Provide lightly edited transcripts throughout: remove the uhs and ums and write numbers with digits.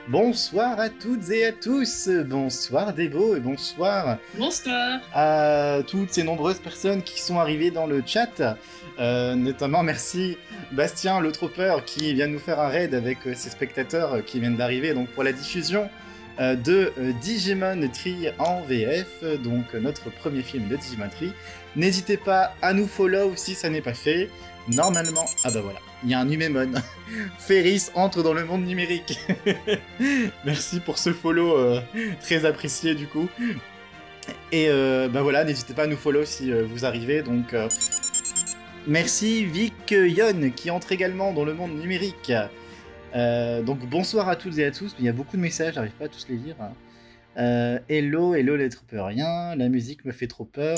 Bonsoir à toutes et à tous, bonsoir Debo et bonsoir Bonsoir. à toutes ces nombreuses personnes qui sont arrivées dans le chat. Notamment merci Bastien le Trooper qui vient de nous faire un raid avec ses spectateurs qui viennent d'arriver donc pour la diffusion de Digimon Tree en VF, donc notre premier film de Digimon Tree. N'hésitez pas à nous follow si ça n'est pas fait. Normalement, ah bah voilà, il y a un Numemon. Ferris entre dans le monde numérique. Merci pour ce follow très apprécié du coup. Et bah voilà, n'hésitez pas à nous follow si vous arrivez. Donc merci Vic Yon qui entre également dans le monde numérique. Donc bonsoir à toutes et à tous. Il y a beaucoup de messages, j'arrive pas à tous les lire. Hello, hello les trooperiens, la musique me fait trop peur.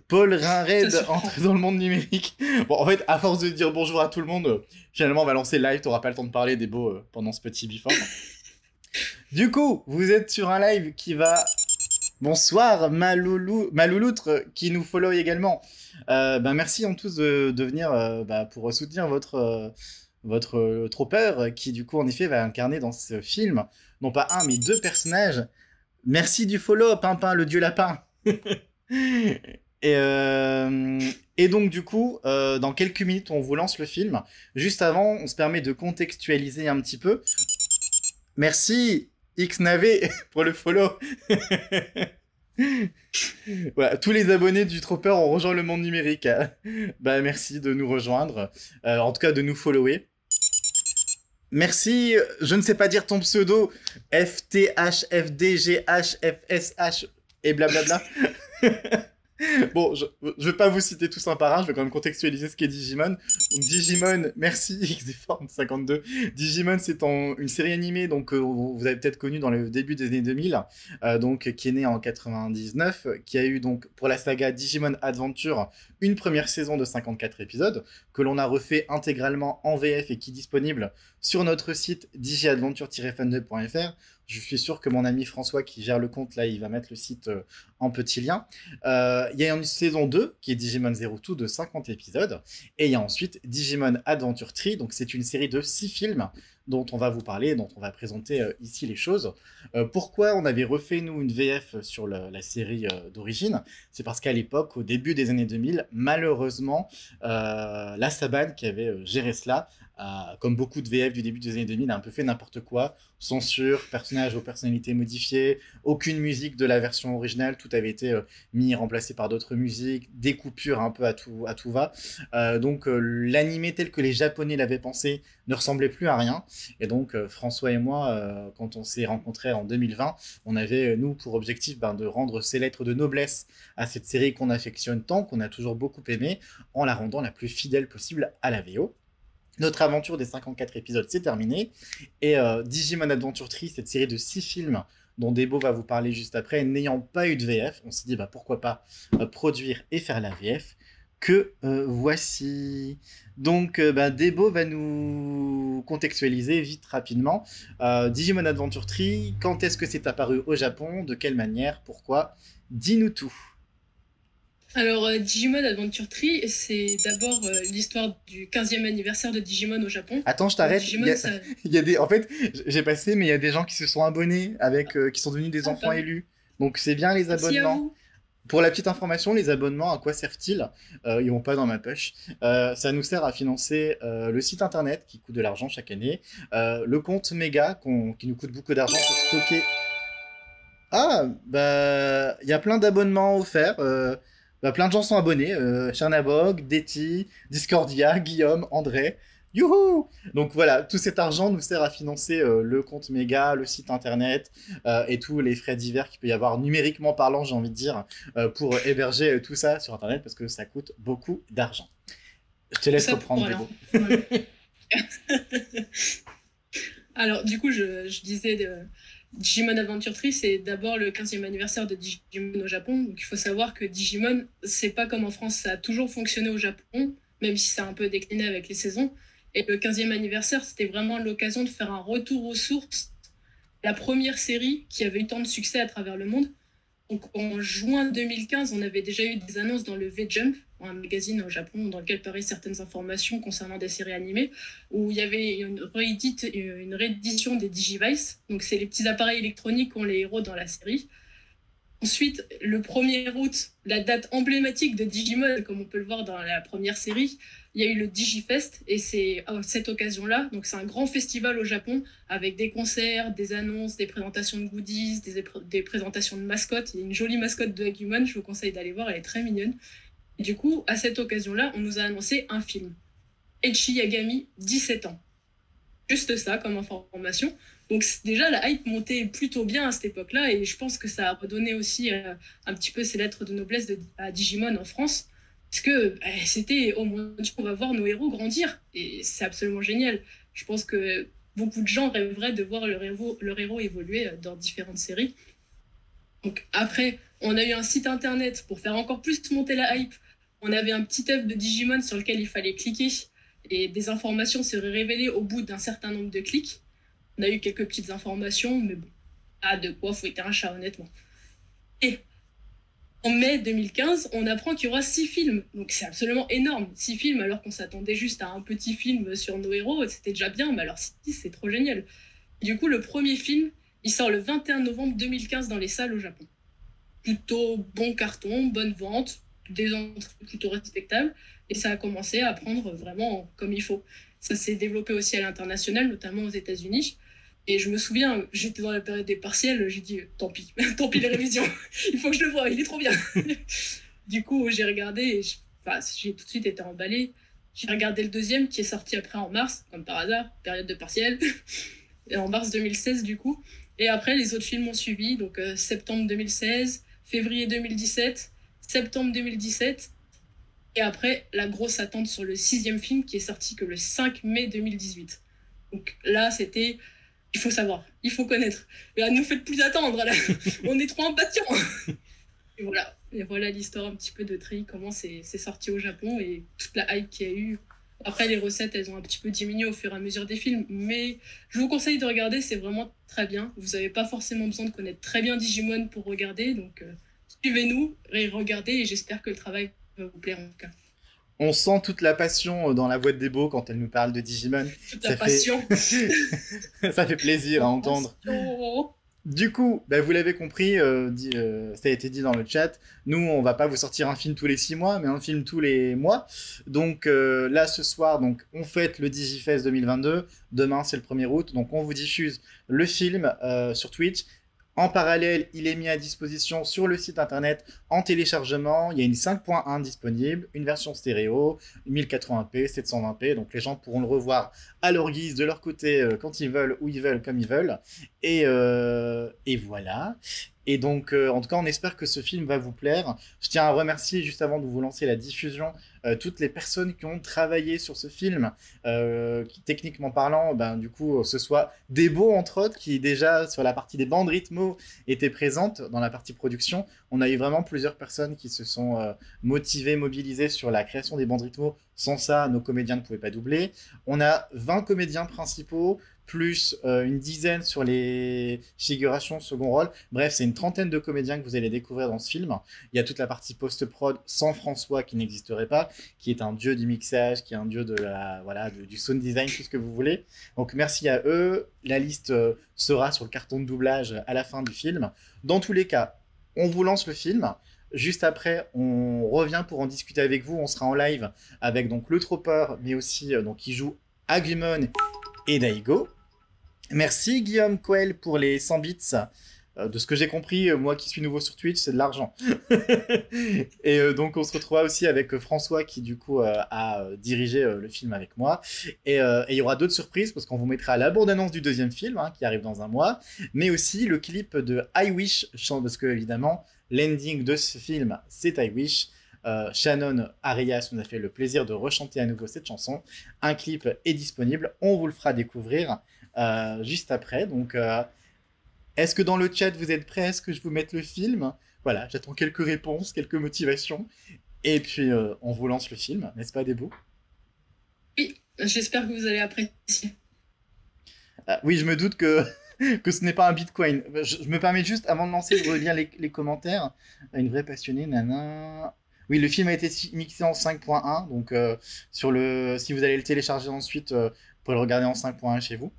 Paul Rinred entre dans le monde numérique. Bon, en fait, à force de dire bonjour à tout le monde, finalement, on va lancer le live, t'auras pas le temps de parler des beaux pendant ce petit before. Du coup, vous êtes sur un live qui va... Bonsoir, Malouloutre, qui nous follow également. Merci en tous de venir pour soutenir votre trooper, qui du coup, en effet, va incarner dans ce film, non pas un, mais deux personnages. Merci du follow, Pimpin, le dieu lapin. Et donc du coup, dans quelques minutes, on vous lance le film. Juste avant, on se permet de contextualiser un petit peu. Merci Xnavé pour le follow. Voilà, tous les abonnés du Trooper ont rejoint le monde numérique. Merci de nous rejoindre, en tout cas de nous follower. Merci, je ne sais pas dire ton pseudo, FTHFDGHFSH et blablabla. Bon, je vais pas vous citer tous un par un, je vais quand même contextualiser ce qu'est Digimon. Donc Digimon, merci XDeform52. Digimon, c'est une série animée donc vous avez peut-être connu dans le début des années 2000, donc qui est née en 99, qui a eu donc pour la saga Digimon Adventure une première saison de 54 épisodes que l'on a refait intégralement en VF et qui est disponible sur notre site digiadventure-fan2.fr. Je suis sûr que mon ami François qui gère le compte là, il va mettre le site en petit lien. Il y a une saison 2 qui est Digimon Zero Two de 50 épisodes. Et il y a ensuite Digimon Adventure Tree. Donc c'est une série de 6 films dont on va vous parler, dont on va présenter ici les choses. Pourquoi on avait refait, nous, une VF sur la série d'origine? C'est parce qu'à l'époque, au début des années 2000, malheureusement, la Saban qui avait géré cela, comme beaucoup de VF du début des années 2000, a un peu fait n'importe quoi. Censure, personnages aux personnalités modifiées, aucune musique de la version originale, tout avait été mis, remplacé par d'autres musiques, des coupures un peu à tout va. Donc l'animé tel que les Japonais l'avaient pensé ne ressemblait plus à rien. Et donc François et moi, quand on s'est rencontrés en 2020, on avait, nous, pour objectif de rendre ces lettres de noblesse à cette série qu'on affectionne tant, qu'on a toujours beaucoup aimé, en la rendant la plus fidèle possible à la VO. Notre aventure des 54 épisodes, c'est terminé. Et Digimon Adventure Tree, cette série de 6 films dont Debo va vous parler juste après, n'ayant pas eu de VF, on s'est dit pourquoi pas produire et faire la VF, que voici. Donc Debo va nous contextualiser vite, rapidement. Digimon Adventure Tree, quand est-ce que c'est apparu au Japon? De quelle manière? Pourquoi? Dis-nous tout. Alors, Digimon Adventure Tree, c'est d'abord l'histoire du 15e anniversaire de Digimon au Japon. Attends, je t'arrête. Digimon, ça... Il y a des... En fait, j'ai passé, mais il y a des gens qui se sont abonnés, qui sont devenus des enfants élus. Donc c'est bien les Merci à abonnements. vous. Pour la petite information, les abonnements, à quoi servent-ils? Ils vont pas dans ma poche. Ça nous sert à financer le site internet qui coûte de l'argent chaque année, le compte méga qui nous coûte beaucoup d'argent pour stocker. Ah, il y a plein d'abonnements offerts. Plein de gens sont abonnés. Chernabog, Deti, Discordia, Guillaume, André. Youhou! Donc voilà, tout cet argent nous sert à financer le compte méga, le site internet et tous les frais divers qu'il peut y avoir, numériquement parlant, j'ai envie de dire, pour héberger tout ça sur internet parce que ça coûte beaucoup d'argent. Je te laisse Ça reprendre, pour Débo. Alors, du coup, je disais, Digimon Adventure Tree, c'est d'abord le 15e anniversaire de Digimon au Japon. Donc, il faut savoir que Digimon, c'est pas comme en France, ça a toujours fonctionné au Japon, même si ça a un peu décliné avec les saisons. Et le 15e anniversaire, c'était vraiment l'occasion de faire un retour aux sources. La première série qui avait eu tant de succès à travers le monde. Donc, en juin 2015, on avait déjà eu des annonces dans le V-Jump, un magazine au Japon dans lequel paraissent certaines informations concernant des séries animées, où il y avait une réédition des Digivice. Donc, c'est les petits appareils électroniques qu'ont les héros dans la série. Ensuite, le 1er août, la date emblématique de Digimon, comme on peut le voir dans la première série, il y a eu le Digifest, et c'est à cette occasion-là, donc c'est un grand festival au Japon, avec des concerts, des annonces, des présentations de goodies, des présentations de mascottes. Il y a une jolie mascotte de Agumon, je vous conseille d'aller voir, elle est très mignonne. Et du coup, à cette occasion-là, on nous a annoncé un film. Eiichi Yagami, 17 ans. Juste ça comme information. Donc déjà, la hype montait plutôt bien à cette époque-là, et je pense que ça a redonné aussi un petit peu ses lettres de noblesse à Digimon en France, parce que c'était au moins on va voir nos héros grandir, et c'est absolument génial. Je pense que beaucoup de gens rêveraient de voir leur héros évoluer dans différentes séries. Donc après, on a eu un site internet pour faire encore plus monter la hype. On avait un petit œuf de Digimon sur lequel il fallait cliquer, et des informations seraient révélées au bout d'un certain nombre de clics. On a eu quelques petites informations, mais bon, pas de quoi fouetter un chat, honnêtement. Et en mai 2015, on apprend qu'il y aura 6 films. Donc c'est absolument énorme. 6 films, alors qu'on s'attendait juste à un petit film sur nos héros. C'était déjà bien, mais alors 6, c'est trop génial. Du coup, le premier film, il sort le 21 novembre 2015 dans les salles au Japon. Plutôt bon carton, bonne vente, des entrées plutôt respectables. Et ça a commencé à prendre vraiment comme il faut. Ça s'est développé aussi à l'international, notamment aux États-Unis. Et je me souviens, j'étais dans la période des partiels, j'ai dit tant pis, tant pis les révisions, il faut que je le voie, il est trop bien. Du coup, j'ai regardé et j'ai tout de suite été emballée. J'ai regardé le deuxième qui est sorti après en mars, comme par hasard, période de partiel, et en mars 2016 du coup. Et après, les autres films ont suivi, donc septembre 2016, février 2017, septembre 2017. Et après, la grosse attente sur le 6e film qui est sorti que le 5 mai 2018. Donc là, c'était il faut savoir, il faut connaître. Là, nous faites plus attendre, là. On est trop impatients. Et voilà l'histoire un petit peu de Trey, comment c'est sorti au Japon et toute la hype qu'il y a eu. Après, les recettes, elles ont un petit peu diminué au fur et à mesure des films, mais je vous conseille de regarder, c'est vraiment très bien. Vous n'avez pas forcément besoin de connaître très bien Digimon pour regarder, donc suivez-nous et regardez, et j'espère que le travail va vous plaire en tout cas. On sent toute la passion dans la voix de Debo quand elle nous parle de Digimon. Toute la passion. Ça fait plaisir à entendre. Du coup, bah, vous l'avez compris, ça a été dit dans le chat, nous on va pas vous sortir un film tous les 6 mois, mais un film tous les mois. Donc là ce soir, donc, on fête le Digifest 2022, demain c'est le 1er août, donc on vous diffuse le film sur Twitch. En parallèle, il est mis à disposition sur le site internet en téléchargement. Il y a une 5.1 disponible, une version stéréo, 1080p, 720p. Donc les gens pourront le revoir à leur guise, de leur côté, quand ils veulent, où ils veulent, comme ils veulent. Et voilà. Et donc, en tout cas, on espère que ce film va vous plaire. Je tiens à remercier, juste avant de vous lancer la diffusion, toutes les personnes qui ont travaillé sur ce film, qui, techniquement parlant, ben, du coup, ce soit Debo, entre autres, qui déjà, sur la partie des bandes rythmo, était présente dans la partie production. On a eu vraiment plusieurs personnes qui se sont motivées, mobilisées sur la création des bandes rythmo. Sans ça, nos comédiens ne pouvaient pas doubler. On a 20 comédiens principaux, plus une dizaine sur les figurations second rôle. Bref, c'est une trentaine de comédiens que vous allez découvrir dans ce film. Il y a toute la partie post-prod sans François qui n'existerait pas, qui est un dieu du mixage, qui est un dieu de du sound design, tout ce que vous voulez. Donc merci à eux. La liste sera sur le carton de doublage à la fin du film. Dans tous les cas, on vous lance le film. Juste après, on revient pour en discuter avec vous. On sera en live avec donc le Tropper, mais aussi donc qui joue Agumon et Daigo. Merci Guillaume Coel pour les 100 bits. De ce que j'ai compris, moi qui suis nouveau sur Twitch, c'est de l'argent. Et donc on se retrouvera aussi avec François qui du coup a dirigé le film avec moi. Et il y aura d'autres surprises parce qu'on vous mettra la bande-annonce du deuxième film qui arrive dans un mois, mais aussi le clip de I Wish, parce que évidemment l'ending de ce film c'est I Wish. Shannon Arias nous a fait le plaisir de rechanter à nouveau cette chanson. Un clip est disponible, on vous le fera découvrir juste après. Donc, est-ce que dans le chat vous êtes prêts? Est-ce que je vous mette le film? Voilà, j'attends quelques réponses, quelques motivations. Et puis, on vous lance le film, n'est-ce pas, Debo? Oui, j'espère que vous allez apprécier. Oui, je me doute que que ce n'est pas un bitcoin. Je me permets juste, avant de lancer, de relire les commentaires. Une vraie passionnée, nana. Oui, le film a été mixé en 5.1, donc si vous allez le télécharger ensuite, vous pourrez le regarder en 5.1 chez vous.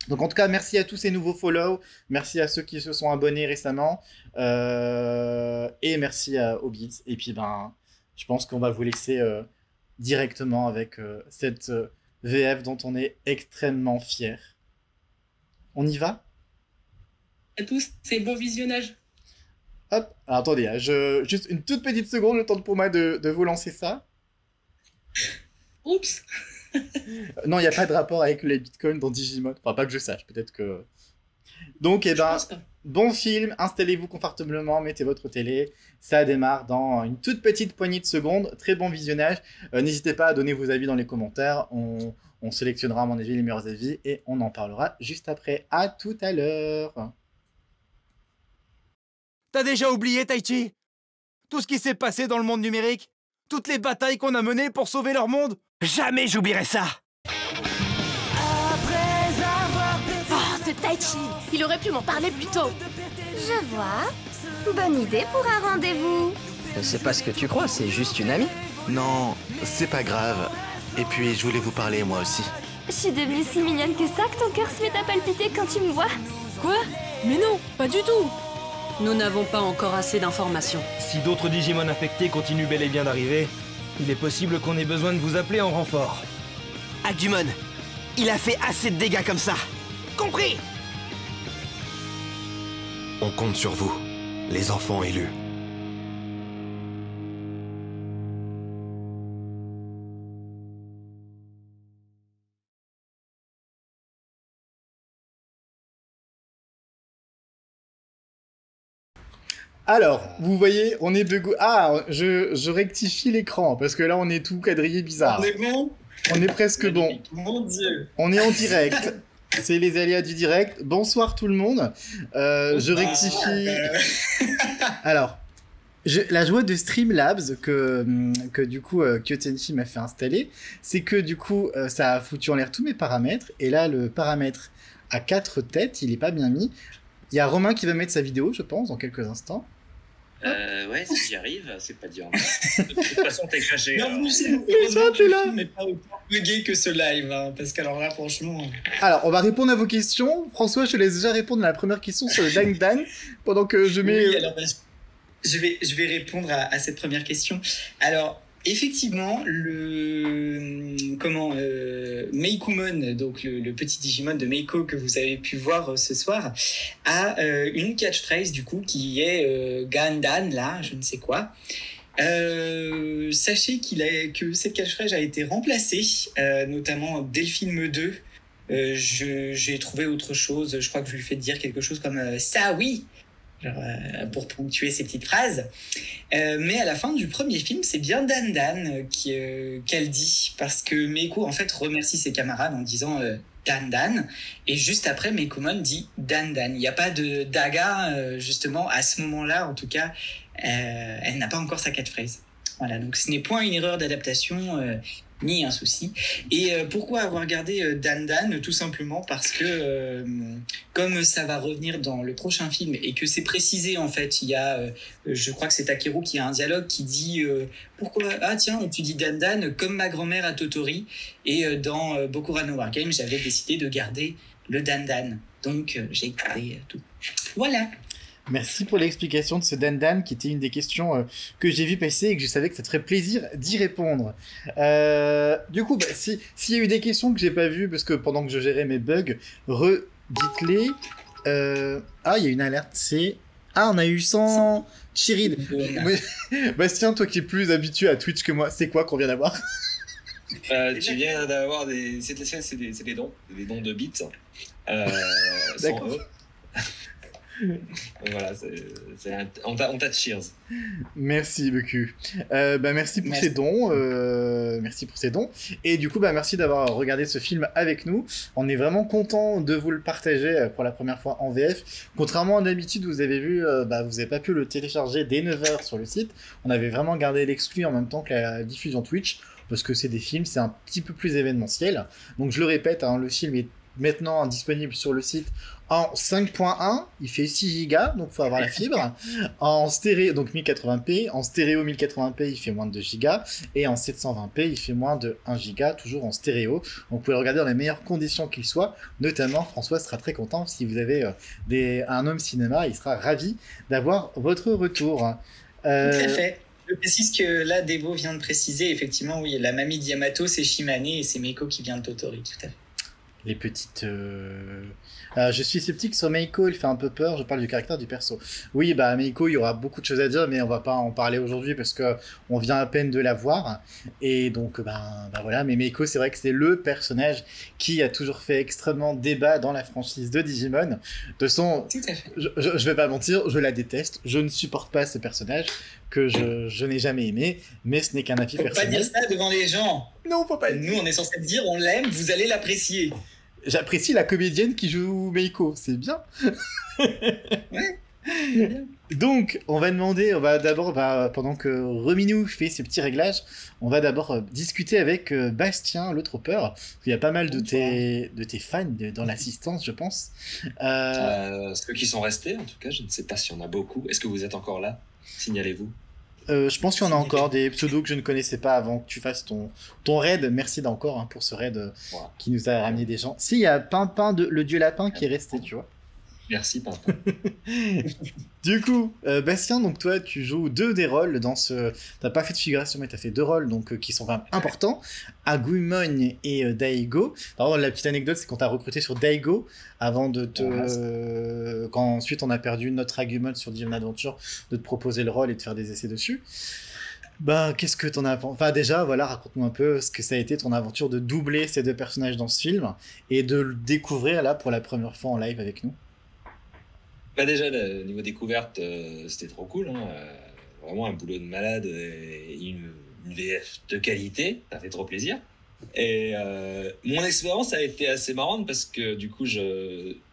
Donc en tout cas, merci à tous ces nouveaux follow, merci à ceux qui se sont abonnés récemment, et merci à Hobbits. Et puis je pense qu'on va vous laisser directement avec cette VF dont on est extrêmement fiers. On y va? À tous, c'est bon visionnage. Hop, alors attendez, hein, juste une toute petite seconde, le temps pour moi de vous lancer ça. Oups. Non, il n'y a pas de rapport avec les bitcoins dans Digimon. Enfin, pas que je sache, peut-être que... Donc, bon film, installez-vous confortablement, mettez votre télé. Ça démarre dans une toute petite poignée de secondes. Très bon visionnage. N'hésitez pas à donner vos avis dans les commentaires. On sélectionnera, à mon avis, les meilleurs avis et on en parlera juste après. À tout à l'heure. T'as déjà oublié, Taichi? Tout ce qui s'est passé dans le monde numérique? Toutes les batailles qu'on a menées pour sauver leur monde? Jamais j'oublierai ça! Oh, ce Taichi! Il aurait pu m'en parler plus tôt. Je vois. Bonne idée pour un rendez-vous. C'est pas ce que tu crois, c'est juste une amie. Non, c'est pas grave. Et puis, je voulais vous parler, moi aussi. Je suis devenue si mignonne que ça que ton cœur se met à palpiter quand tu me vois. Quoi? Mais non, pas du tout. Nous n'avons pas encore assez d'informations. Si d'autres Digimon affectés continuent bel et bien d'arriver, il est possible qu'on ait besoin de vous appeler en renfort. Agumon, il a fait assez de dégâts comme ça. Compris? On compte sur vous, les enfants élus. Alors, vous voyez, on est de... Ah, je rectifie l'écran, parce que là, on est tout quadrillé bizarre. On est bon? On est presque bon. Mon Dieu. On est en direct. C'est les aléas du direct. Bonsoir tout le monde. Je rectifie... Alors, la joie de Streamlabs que du coup Kyotenchi m'a fait installer, c'est que du coup, ça a foutu en l'air tous mes paramètres, et là, le paramètre à 4 têtes, il est pas bien mis. Il y a Romain qui va mettre sa vidéo, je pense, dans quelques instants. Ouais, si j'y arrive, c'est pas dur. De toute façon, t'es craché. Non, heureusement que le film n'est pas autant bugué que ce live, hein, parce qu'alors là, franchement... Alors, on va répondre à vos questions. François, je te laisse déjà répondre à la première question sur le Dan Dan, pendant que je mets... Oui, alors, je vais répondre à cette première question. Alors, effectivement, Meikumon, donc le petit Digimon de Meiko que vous avez pu voir ce soir, a une catchphrase du coup qui est Gandan, là, je ne sais quoi. Sachez que cette catchphrase a été remplacée, notamment dès le film 2. J'ai trouvé autre chose, je crois que je lui fais dire quelque chose comme ça oui, genre, pour ponctuer ces petites phrases. Mais à la fin du premier film, c'est bien Dan Dan qu'elle dit, parce que Meiko en fait remercie ses camarades en disant Dan Dan, et juste après Meikumon dit Dan Dan. Il n'y a pas de daga, justement, à ce moment-là, en tout cas, elle n'a pas encore sa catchphrase. Voilà, donc ce n'est point une erreur d'adaptation, ni un souci. Et pourquoi avoir gardé Dan Dan? Tout simplement parce que comme ça va revenir dans le prochain film et que c'est précisé en fait, il y a je crois que c'est Takeru qui a un dialogue qui dit pourquoi, ah tiens, tu dis Dan Dan comme ma grand-mère à Totori, et dans Bokura no Wargame j'avais décidé de garder le Dan Dan, donc j'ai gardé tout. Voilà. Merci pour l'explication de ce Dan Dan, qui était une des questions que j'ai vu passer et que je savais que ça te ferait plaisir d'y répondre. Du coup, s'il y a eu des questions que j'ai pas vues, parce que pendant que je gérais mes bugs, dites-les. Ah, il y a une alerte, c'est... Ah, on a eu 100 Chirid. Bastien, toi qui es plus habitué à Twitch que moi, c'est quoi qu'on vient d'avoir? Tu viens d'avoir des... C'est des dons. Des dons de bits. D'accord. Voilà, on t'a cheers. Merci BQ. Merci pour ces dons. Merci pour ces dons. Et du coup, merci d'avoir regardé ce film avec nous. On est vraiment content de vous le partager pour la première fois en VF. Contrairement à d'habitude, vous avez vu, vous n'avez pas pu le télécharger dès 9h sur le site. On avait vraiment gardé l'exclu en même temps que la diffusion Twitch, parce que c'est des films, c'est un petit peu plus événementiel. Donc je le répète, le film est maintenant disponible sur le site En 5.1, il fait 6 Go, donc faut avoir la fibre. En stéréo, donc 1080p. En stéréo 1080p, il fait moins de 2 Go. Et en 720p, il fait moins de 1 Go, toujours en stéréo. Donc vous pouvez le regarder dans les meilleures conditions qu'il soit. Notamment, François sera très content si vous avez un home cinéma. Il sera ravi d'avoir votre retour. Tout à fait. Je précise que là, Debo vient de préciser, effectivement, oui, la mamie d'Yamato, c'est Shimane et c'est Meiko qui vient de Totori, tout à fait. Les petites... je suis sceptique sur Meiko, il fait un peu peur, je parle du caractère du perso. Oui, bah Meiko, il y aura beaucoup de choses à dire, mais on va pas en parler aujourd'hui parce que on vient à peine de la voir. Et donc, bah voilà, mais Meiko, c'est vrai que c'est le personnage qui a toujours fait extrêmement débat dans la franchise de Digimon. De toute façon, je vais pas mentir, je la déteste, je ne supporte pas ce personnage que je n'ai jamais aimé, mais ce n'est qu'un avis personnel. Faut pas dire ça devant les gens. Non, faut pas. Nous, on est censé dire, on l'aime, vous allez l'apprécier. J'apprécie la comédienne qui joue Meiko, c'est bien. Ouais. Donc, on va d'abord, pendant que Reminou fait ses petits réglages, on va d'abord discuter avec Bastien, l'autre hopper. Il y a pas mal de tes fans dans l'assistance, je pense. Ceux qui sont restés, en tout cas, je ne sais pas s'il y en a beaucoup. Est-ce que vous êtes encore là? Signalez-vous. Je pense qu'il y en a encore des pseudos que je ne connaissais pas avant que tu fasses ton raid. Merci encore pour ce raid qui nous a ramené des gens. Si, il y a Pimpin, le dieu lapin qui est resté, tu vois. Merci, Pimpin. Du coup, Bastien, donc toi, tu joues 2 des rôles dans ce... T'as pas fait de figuration, mais t'as fait 2 rôles donc, qui sont vraiment importants. Agumon et Daigo. Par contre, la petite anecdote, c'est qu'on t'a recruté sur Daigo avant de te... Quand ensuite on a perdu notre Agumon sur Digimon Adventure, de te proposer le rôle et de faire des essais dessus. Bah, qu'est-ce que t'en as... Enfin, déjà, voilà, raconte-nous un peu ce que ça a été ton aventure de doubler ces 2 personnages dans ce film et de le découvrir, là, pour la première fois en live avec nous. Bah déjà, le niveau découverte, c'était trop cool. Vraiment un boulot de malade et une VF de qualité. Ça fait trop plaisir. Et mon expérience a été assez marrante parce que du coup,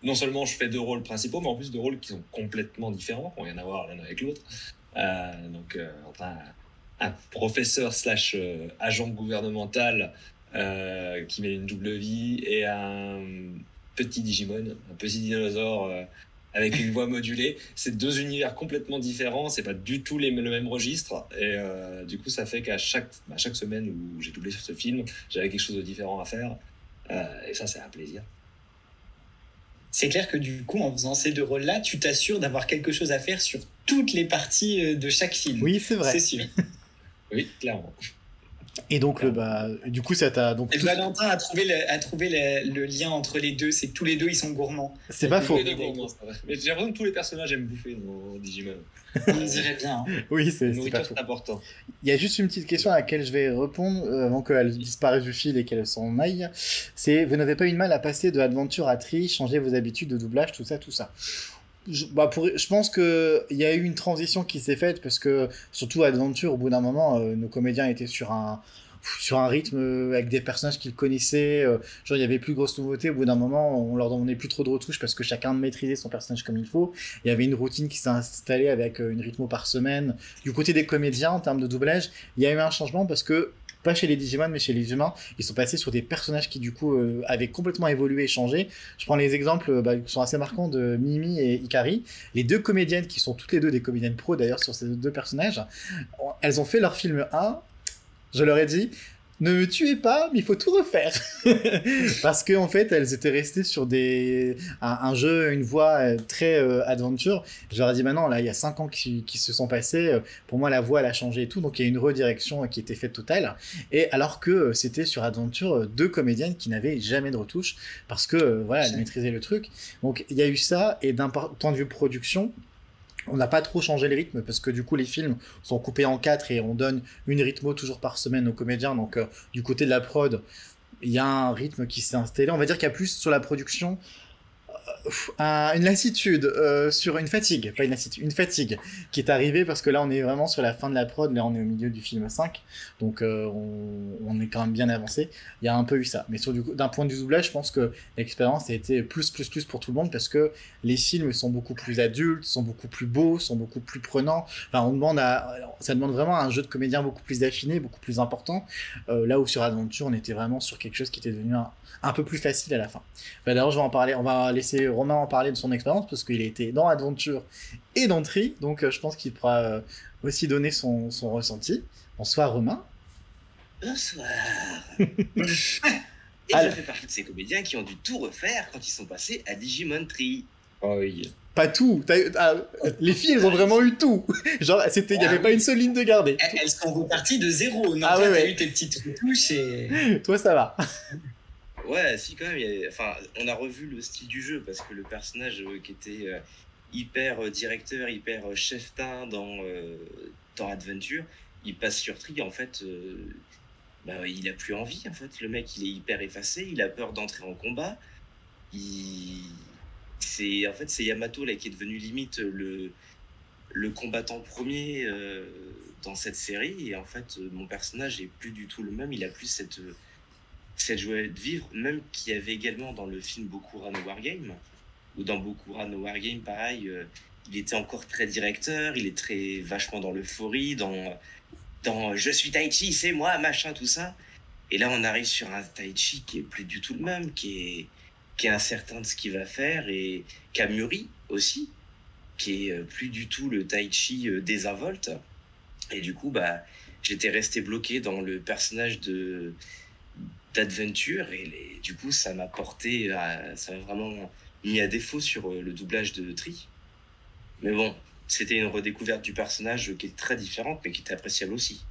non seulement je fais 2 rôles principaux, mais en plus 2 rôles qui sont complètement différents, qui n'ont rien à voir l'un avec l'autre. Un professeur / agent gouvernemental qui met une double vie et un petit Digimon, un petit dinosaure avec une voix modulée. C'est 2 univers complètement différents, c'est pas du tout le même registre, et du coup ça fait qu'à chaque semaine où j'ai doublé sur ce film, j'avais quelque chose de différent à faire, et ça c'est un plaisir. C'est clair que du coup, en faisant ces 2 rôles-là, tu t'assures d'avoir quelque chose à faire sur toutes les parties de chaque film. Oui, c'est vrai. C'est sûr. Oui, clairement. Et donc, du coup, ça t'a... Donc, Valentin a trouvé le lien entre les 2, c'est que tous les 2, ils sont gourmands. C'est pas faux. Mais j'ai l'impression que tous les personnages aiment bouffer dans Digimon. On dirait bien. Oui, c'est pas faux. Important. Il y a juste une petite question à laquelle je vais répondre avant qu'elle disparaisse du fil et qu'elle s'en aille. C'est, vous n'avez pas eu de mal à passer de Adventure à Tri, changer vos habitudes de doublage, tout ça. Je pense qu'il y a eu une transition qui s'est faite parce que, surtout Adventure, au bout d'un moment, nos comédiens étaient sur un rythme avec des personnages qu'ils connaissaient. Genre, il y avait plus grosse nouveauté. Au bout d'un moment, on leur donnait plus trop de retouches parce que chacun maîtrisait son personnage comme il faut. Il y avait une routine qui s'est installée avec une rythmo par semaine. Du côté des comédiens, en termes de doublage, il y a eu un changement parce que, pas chez les Digimon, mais chez les humains, ils sont passés sur des personnages qui, du coup, avaient complètement évolué et changé. Je prends les exemples qui sont assez marquants de Mimi et Ikari. Les 2 comédiennes, qui sont toutes les 2 des comédiennes pro, d'ailleurs, sur ces 2 personnages, elles ont fait leur film 1. Je leur ai dit, ne me tuez pas, mais il faut tout refaire. Parce qu'en fait, elles étaient restées sur un jeu, une voix très adventure. Je leur ai dit, maintenant, là, il y a 5 ans qui se sont passés. Pour moi, la voix, elle a changé et tout. Donc, il y a une redirection qui était faite totale. Et alors que c'était sur Adventure 2 comédiennes qui n'avaient jamais de retouche. Parce que, voilà, elles maîtrisaient le truc. Donc, il y a eu ça. Et d'un point de vue production, on n'a pas trop changé les rythmes parce que du coup les films sont coupés en 4 et on donne une rythmo toujours par semaine aux comédiens. Donc du côté de la prod, il y a un rythme qui s'est installé. On va dire qu'il y a plus sur la production une lassitude, sur une fatigue, pas une lassitude, une fatigue qui est arrivée parce que là on est vraiment sur la fin de la prod, là on est au milieu du film 5, donc on est quand même bien avancé. Il y a un peu eu ça, mais d'un point de vue doublage, je pense que l'expérience a été plus pour tout le monde parce que les films sont beaucoup plus adultes, sont beaucoup plus beaux, sont beaucoup plus prenants. Enfin, ça demande vraiment un jeu de comédien beaucoup plus affiné, beaucoup plus important. Là où sur Adventure, on était vraiment sur quelque chose qui était devenu un peu plus facile à la fin. D'ailleurs, je vais en parler. On va laisser Romain en parler de son expérience, parce qu'il a été dans Adventure et dans Tri, donc je pense qu'il pourra aussi donner son ressenti. Bonsoir Romain. Bonsoir. Et je fais partie de ces comédiens qui ont dû tout refaire quand ils sont passés à Digimon Tree. Oh oui. Pas tout. Les filles, elles ont vraiment eu tout. Genre, il n'y avait pas une seule ligne de gardée. Elles sont reparties de zéro. Non, toi, t'as eu tes petites touches et... Toi, ça va. Ouais, si, quand même. Enfin, on a revu le style du jeu parce que le personnage qui était hyper directeur, hyper chef-teint dans Adventure, il passe sur Tree, en fait... il a plus envie, en fait. Le mec, il est hyper effacé, il a peur d'entrer en combat. C'est Yamato là, qui est devenu limite le combattant premier dans cette série. Et en fait, mon personnage est plus du tout le même. Il a plus cette joie de vivre, même qu'il y avait également dans le film Bokura no Wargame. Ou dans Bokura no Wargame, pareil, il était encore très directeur, il est très vachement dans l'euphorie, dans je suis Taichi, c'est moi, machin, tout ça. Et là, on arrive sur un Taichi qui est plus du tout le même, qui est incertain de ce qu'il va faire et qui a mûri aussi, qui est plus du tout le Taichi désinvolte. Et du coup, j'étais resté bloqué dans le personnage d'Adventure et du coup, ça m'a vraiment mis à défaut sur le doublage de Tri. Mais bon, c'était une redécouverte du personnage qui est très différente, mais qui était appréciable aussi.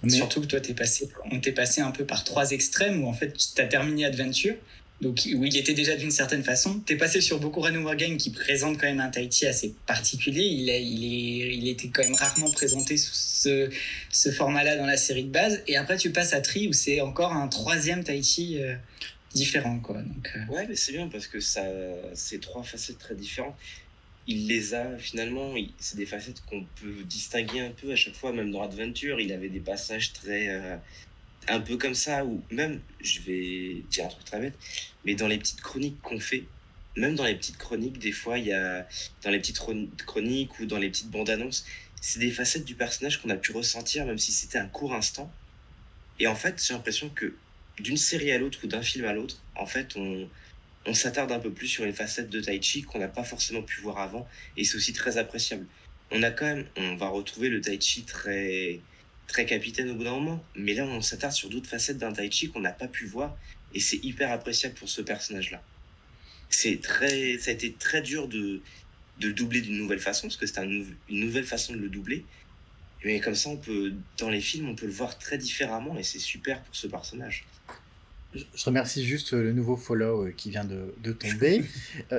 Surtout que toi, on t'est passé un peu par 3 extrêmes, où en fait, tu as terminé Adventure, donc où il était déjà d'une certaine façon. T'es passé sur Bokura no Wargame, qui présente quand même un Taichi assez particulier. Il était quand même rarement présenté sous ce format-là dans la série de base. Et après, tu passes à Tri, où c'est encore un 3e Taichi différent, quoi. Donc, Ouais, mais c'est bien, parce que c'est 3 facettes très différentes. Il les a finalement, c'est des facettes qu'on peut distinguer un peu à chaque fois, même dans Adventure, il avait des passages très un peu comme ça, ou même, je vais dire un truc très bête, mais dans les petites chroniques qu'on fait, même dans les petites chroniques, des fois, il y a, dans les petites chroniques ou dans les petites bandes annonces, c'est des facettes du personnage qu'on a pu ressentir, même si c'était un court instant. Et en fait, j'ai l'impression que d'une série à l'autre ou d'un film à l'autre, en fait, on s'attarde un peu plus sur une facette de Taichi qu'on n'a pas forcément pu voir avant, et c'est aussi très appréciable. On va retrouver le Taichi très, très capitaine au bout d'un moment, mais là on s'attarde sur d'autres facettes d'un Taichi qu'on n'a pas pu voir, et c'est hyper appréciable pour ce personnage-là. Ça a été très dur de le doubler d'une nouvelle façon, parce que c'était une nouvelle façon de le doubler, mais comme ça dans les films on peut le voir très différemment, et c'est super pour ce personnage. Je remercie juste le nouveau follow qui vient de tomber.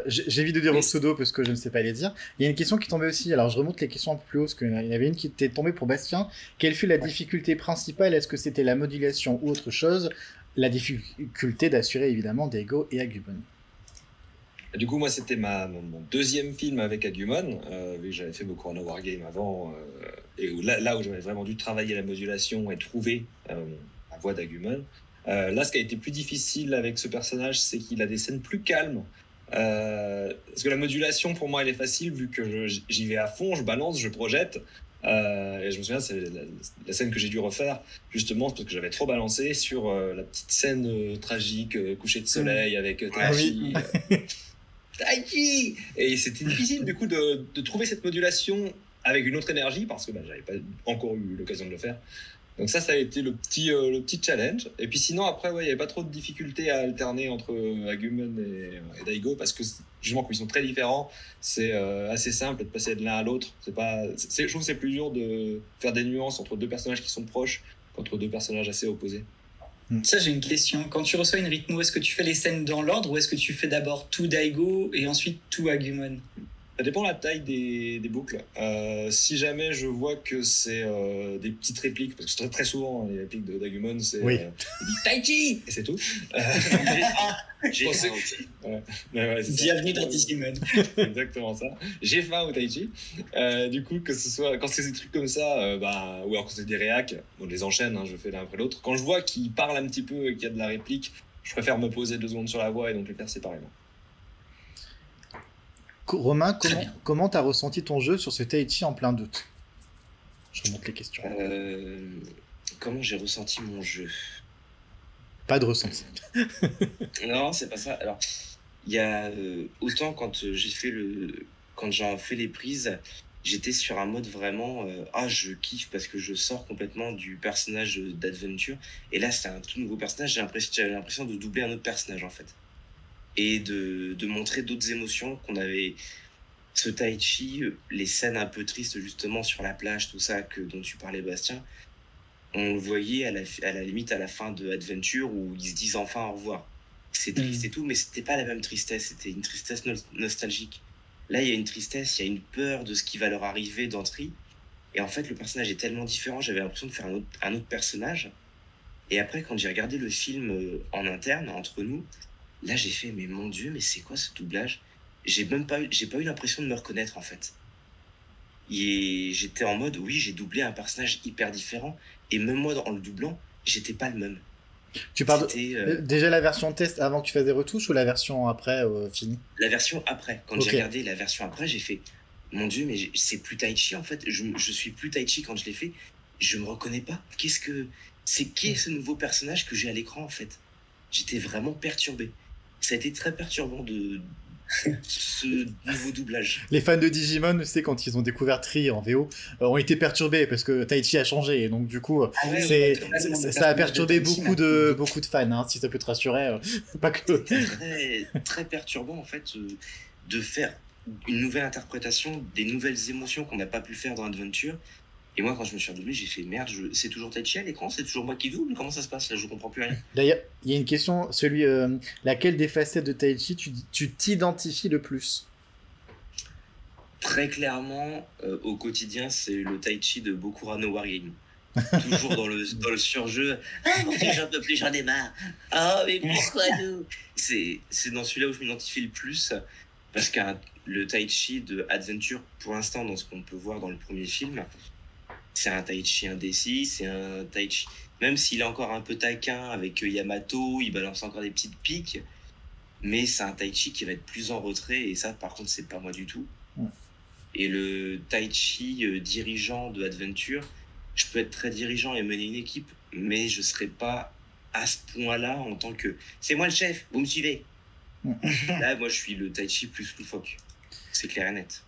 J'évite de dire vos pseudos parce que je ne sais pas les dire. Il y a une question qui tombait aussi, alors je remonte les questions un peu plus haut, parce qu'il y en avait une qui était tombée pour Bastien. Quelle fut la difficulté principale? Est-ce que c'était la modulation ou autre chose? La difficulté d'assurer évidemment Daigo et Agumon. Du coup, moi, c'était mon 2e film avec Agumon, vu que j'avais fait Bokura no Wargame avant, et là où j'avais vraiment dû travailler la modulation et trouver la voix d'Agumon. Là, ce qui a été plus difficile avec ce personnage, c'est qu'il a des scènes plus calmes. Parce que la modulation, pour moi, elle est facile, vu que j'y vais à fond, je balance, je projette. Et je me souviens, c'est la scène que j'ai dû refaire, justement, parce que j'avais trop balancé sur la petite scène tragique, coucher de soleil avec Taichi. Taichi. Et c'était difficile, du coup, de trouver cette modulation avec une autre énergie, parce que j'avais pas encore eu l'occasion de le faire. Donc ça a été le petit challenge. Et puis sinon, après, il n'y avait pas trop de difficultés à alterner entre Agumon et Daigo, parce que justement, comme ils sont très différents, c'est assez simple de passer de l'un à l'autre. Je trouve que c'est plus dur de faire des nuances entre 2 personnages qui sont proches qu'entre 2 personnages assez opposés. Ça, j'ai une question. Quand tu reçois une rythmo, est-ce que tu fais les scènes dans l'ordre, ou est-ce que tu fais d'abord tout Daigo et ensuite tout Agumon? Ça dépend de la taille des boucles. Si jamais je vois que c'est des petites répliques, parce que très souvent les répliques d'Agumon, c'est il dit Taichi et c'est tout. J'ai faim aussi. Bienvenue dans Digimon. Exactement ça. J'ai faim au Taichi. Du coup, que ce soit quand c'est des trucs comme ça, ou alors quand c'est des réacs, on les enchaîne, je fais l'un après l'autre. Quand je vois qu'il parle un petit peu et qu'il y a de la réplique, je préfère me poser 2 secondes sur la voix et donc les faire séparément. Romain, comment t'as ressenti ton jeu sur ce Taichi en plein doute? Je remonte les questions. Comment j'ai ressenti mon jeu? Pas de ressenti. Non, c'est pas ça. Alors, Il y a autant quand quand j'en fais les prises, j'étais sur un mode vraiment je kiffe parce que je sors complètement du personnage d'Adventure. Et là, c'est un tout nouveau personnage. J'avais l'impression de doubler un autre personnage en fait, et de montrer d'autres émotions qu'on avait. Ce Tai Chi, les scènes un peu tristes justement sur la plage, tout ça dont tu parlais, Bastien, on le voyait à la limite à la fin de Adventure où ils se disent enfin au revoir. C'est triste et tout, mais c'était pas la même tristesse, c'était une tristesse nostalgique. Là, il y a une tristesse, il y a une peur de ce qui va leur arriver d'Antri. Et en fait, le personnage est tellement différent, j'avais l'impression de faire un autre personnage. Et après, quand j'ai regardé le film en interne, entre nous, là, j'ai fait, mais mon Dieu, mais c'est quoi ce doublage? J'ai pas eu l'impression de me reconnaître, en fait. Et j'étais en mode, oui, j'ai doublé un personnage hyper différent. Et même moi, en le doublant, j'étais pas le même. Tu parles déjà la version test avant que tu fasses des retouches ou la version après finie? La version après. Quand j'ai regardé la version après, j'ai fait, mon Dieu, mais c'est plus Tai Chi, en fait. Je suis plus Tai Chi quand je l'ai fait. Je me reconnais pas. Qui est ce nouveau personnage que j'ai à l'écran, en fait? J'étais vraiment perturbé. Ça a été très perturbant de ce nouveau doublage. Les fans de Digimon, tu sais, quand ils ont découvert Tri en VO, ont été perturbés parce que Tai Chi a changé, et donc du coup ça a perturbé beaucoup de fans, hein, si ça peut te rassurer. Pas que très, très perturbant en fait de faire une nouvelle interprétation des nouvelles émotions qu'on n'a pas pu faire dans Adventure. Et moi, quand je me suis redoublé, j'ai fait merde, c'est toujours Tai Chi à l'écran, c'est toujours moi qui double, comment ça se passe là? Je comprends plus rien. D'ailleurs, il y a une question, laquelle des facettes de Tai Chi tu t'identifies le plus? Très clairement, au quotidien, c'est le Tai Chi de Bokura no Wargame. Toujours dans le surjeu. Ah mon Dieu, j'en peux plus, j'en ai marre. Ah, mais pourquoi nous? C'est dans celui-là où je m'identifie le plus, parce que le Tai Chi de Adventure, pour l'instant, dans ce qu'on peut voir dans le premier film, c'est un Tai Chi indécis, c'est un Tai Chi... Même s'il est encore un peu taquin avec Yamato, il balance encore des petites piques, mais c'est un Tai Chi qui va être plus en retrait, et ça, par contre, c'est pas moi du tout. Et le Tai Chi dirigeant de Adventure, je peux être très dirigeant et mener une équipe, mais je serai pas à ce point-là en tant que... C'est moi le chef, vous me suivez. Là, moi, je suis le Tai Chi plus loufoque. C'est clair et net.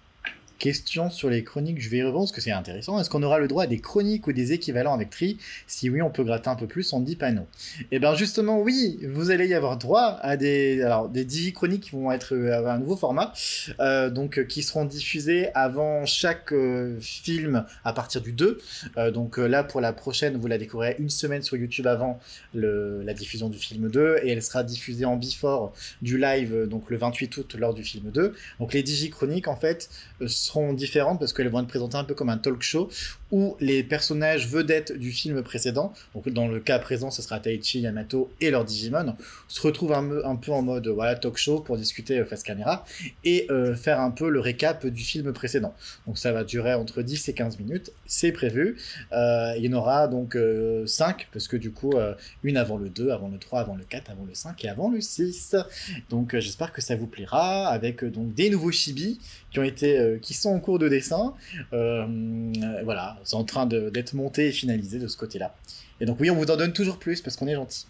Question sur les chroniques, je vais y répondre parce que c'est intéressant. Est-ce qu'on aura le droit à des chroniques ou des équivalents avec Tri? Si oui, on peut gratter un peu plus, on ne dit pas non. Et bien justement, oui, vous allez y avoir droit à des digi-chroniques qui vont être un nouveau format, qui seront diffusés avant chaque film à partir du 2. Là, pour la prochaine, vous la découvrirez une semaine sur YouTube avant la diffusion du film 2, et elle sera diffusée en before du live, donc le 28 août lors du film 2. Donc les digi-chroniques, en fait, seront différentes parce qu'elles vont être présentées un peu comme un talk show où les personnages vedettes du film précédent, donc dans le cas présent ce sera Tai Chi, Yamato et leur Digimon, se retrouvent un peu en mode talk show pour discuter face caméra et faire un peu le récap du film précédent. Donc ça va durer entre 10 et 15 minutes, c'est prévu. Il y en aura donc 5 parce que du coup une avant le 2, avant le 3, avant le 4, avant le 5 et avant le 6. Donc j'espère que ça vous plaira avec donc des nouveaux chibi qui sont en cours de dessin. Voilà, c'est en train d'être monté et finalisé de ce côté-là. Et donc oui, on vous en donne toujours plus parce qu'on est gentil.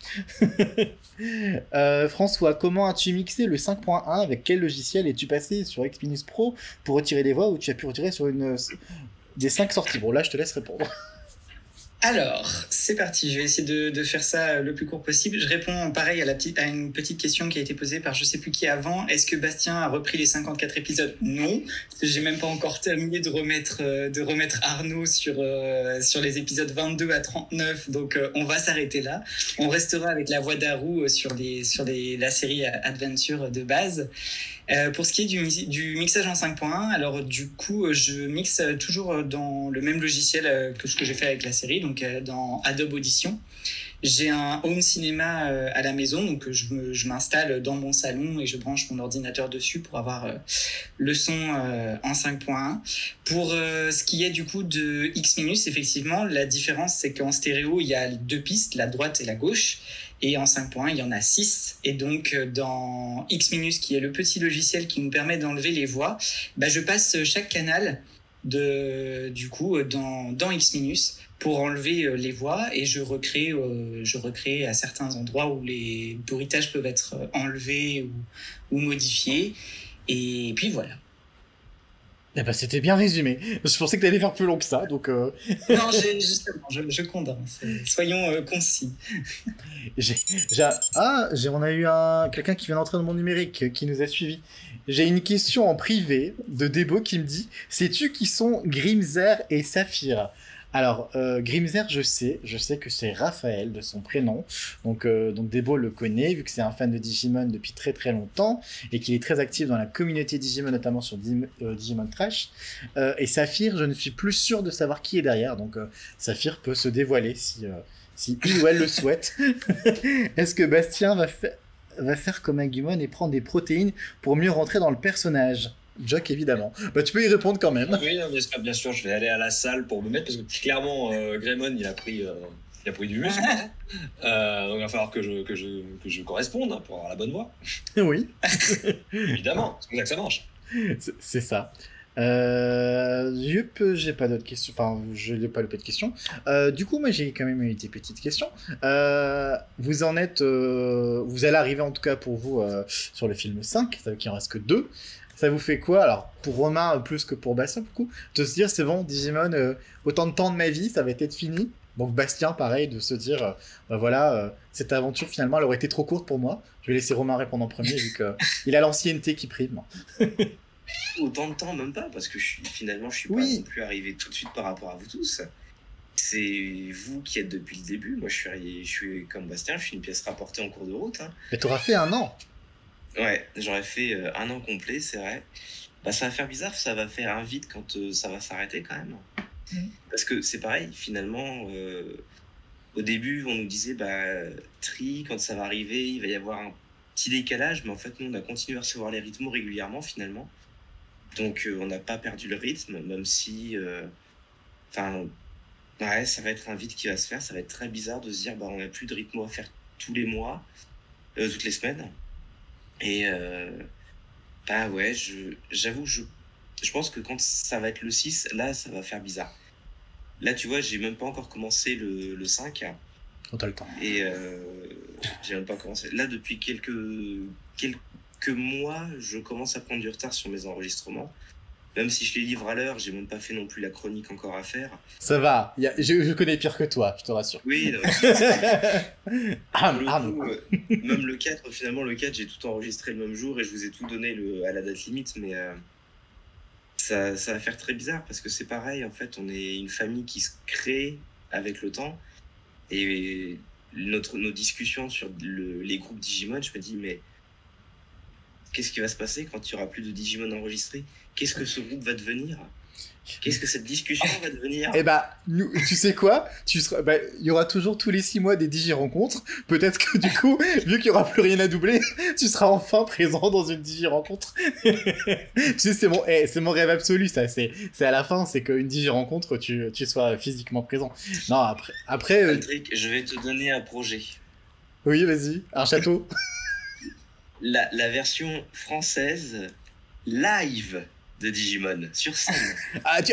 François, comment as-tu mixé le 5.1? Avec quel logiciel es-tu passé sur Xminus Pro pour retirer les voix, ou tu as pu retirer sur des 5 sorties? Bon, là, je te laisse répondre. Alors, c'est parti, je vais essayer de faire ça le plus court possible. Je réponds pareil à une petite question qui a été posée par je sais plus qui avant. Est-ce que Bastien a repris les 54 épisodes? Non, parce que j'ai même pas encore terminé de remettre Arnaud sur les épisodes 22 à 39, donc on va s'arrêter là. On restera avec la voix d'Haru sur la série Adventure de base. Pour ce qui est du mixage en 5.1, alors du coup, je mixe toujours dans le même logiciel que ce que j'ai fait avec la série, donc dans Adobe Audition. J'ai un home cinéma à la maison, donc je m'installe dans mon salon et je branche mon ordinateur dessus pour avoir le son en 5.1. Pour ce qui est du coup de Xminus, effectivement, la différence c'est qu'en stéréo, il y a 2 pistes, la droite et la gauche. Et en 5.1, il y en a 6. Et donc, dans Xminus, qui est le petit logiciel qui nous permet d'enlever les voix, je passe chaque canal dans Xminus pour enlever les voix et je recrée à certains endroits où les bruitages peuvent être enlevés ou modifiés. Et puis voilà. Eh ben, c'était bien résumé. Je pensais que t'allais faire plus long que ça, donc... Non, justement, je condense. Soyons concis. On a eu quelqu'un qui vient d'entrer dans mon numérique, qui nous a suivis. J'ai une question en privé de Debo qui me dit « Sais-tu qui sont Grimzer et Saphir ?» Alors, Grimzer, je sais que c'est Raphaël de son prénom, donc Debo le connaît, vu que c'est un fan de Digimon depuis très très longtemps, et qu'il est très actif dans la communauté Digimon, notamment sur Digimon Trash, et Saphir, je ne suis plus sûr de savoir qui est derrière, donc Saphir peut se dévoiler si il ou elle le souhaite. Est-ce que Bastien va faire comme Agumon et prendre des protéines pour mieux rentrer dans le personnage ? Joke, évidemment. Bah, tu peux y répondre quand même. Oui, non, bien sûr, je vais aller à la salle pour me mettre, parce que clairement, Greymon, il a pris du muscle. Donc il va falloir que je corresponde pour avoir la bonne voix. Oui. Évidemment, c'est comme ça que ça marche. C'est ça. J'ai pas d'autres questions. Enfin, je n'ai pas le peu de questions. Du coup, moi, j'ai quand même eu des petites questions. Vous en êtes... vous allez arriver, en tout cas, pour vous, sur le film 5. Ça veut dire qu'il en reste que 2. Ça vous fait quoi, alors, pour Romain, plus que pour Bastien, beaucoup, de se dire, c'est bon, Digimon, autant de temps de ma vie, ça va être fini. Donc Bastien, pareil, de se dire, cette aventure, finalement, elle aurait été trop courte pour moi. Je vais laisser Romain répondre en premier, vu qu'il a l'ancienneté qui prime. Autant de temps, même pas, parce que finalement, je suis pas non plus arrivé tout de suite par rapport à vous tous. C'est vous qui êtes depuis le début. Moi, je suis comme Bastien, je suis une pièce rapportée en cours de route. Hein. Mais t'auras fait 1 an. Ouais, j'aurais fait 1 an complet, c'est vrai. Bah, ça va faire bizarre, ça va faire un vide quand ça va s'arrêter quand même. Parce que c'est pareil, finalement, au début, on nous disait, Tri, quand ça va arriver, il va y avoir un petit décalage, mais en fait, nous, on a continué à recevoir les rythmes régulièrement, finalement. Donc, on n'a pas perdu le rythme, même si... ouais, ça va être un vide qui va se faire, ça va être très bizarre de se dire, on n'a plus de rythme à faire tous les mois, toutes les semaines. Et ouais, j'avoue, je pense que quand ça va être le 6, là, ça va faire bizarre. Là, tu vois, j'ai même pas encore commencé le 5. On a le temps. Et j'ai même pas commencé. Là, depuis quelques mois, je commence à prendre du retard sur mes enregistrements. Même si je les livre à l'heure, j'ai même pas fait non plus la chronique encore à faire. Ça va, je connais pire que toi, je te rassure. Oui, même le 4, finalement, le 4, j'ai tout enregistré le même jour et je vous ai tout donné à la date limite, mais ça va faire très bizarre parce que c'est pareil, en fait, on est une famille qui se crée avec le temps et nos discussions sur les groupes Digimon, je me dis, mais qu'est-ce qui va se passer quand il n'y aura plus de Digimon enregistrés ? Qu'est-ce que ce groupe va devenir ? Qu'est-ce que cette discussion va devenir ? Eh tu sais quoi ? Il y aura toujours tous les 6 mois des Digi-rencontres. Peut-être que du coup, vu qu'il n'y aura plus rien à doubler, tu seras enfin présent dans une Digi-rencontre. Tu sais, c'est mon rêve absolu, ça. C'est à la fin, c'est qu'une Digi-rencontre, tu sois physiquement présent. Non, après Patrick, je vais te donner un projet. Oui, vas-y, un château. La version française live de Digimon sur scène.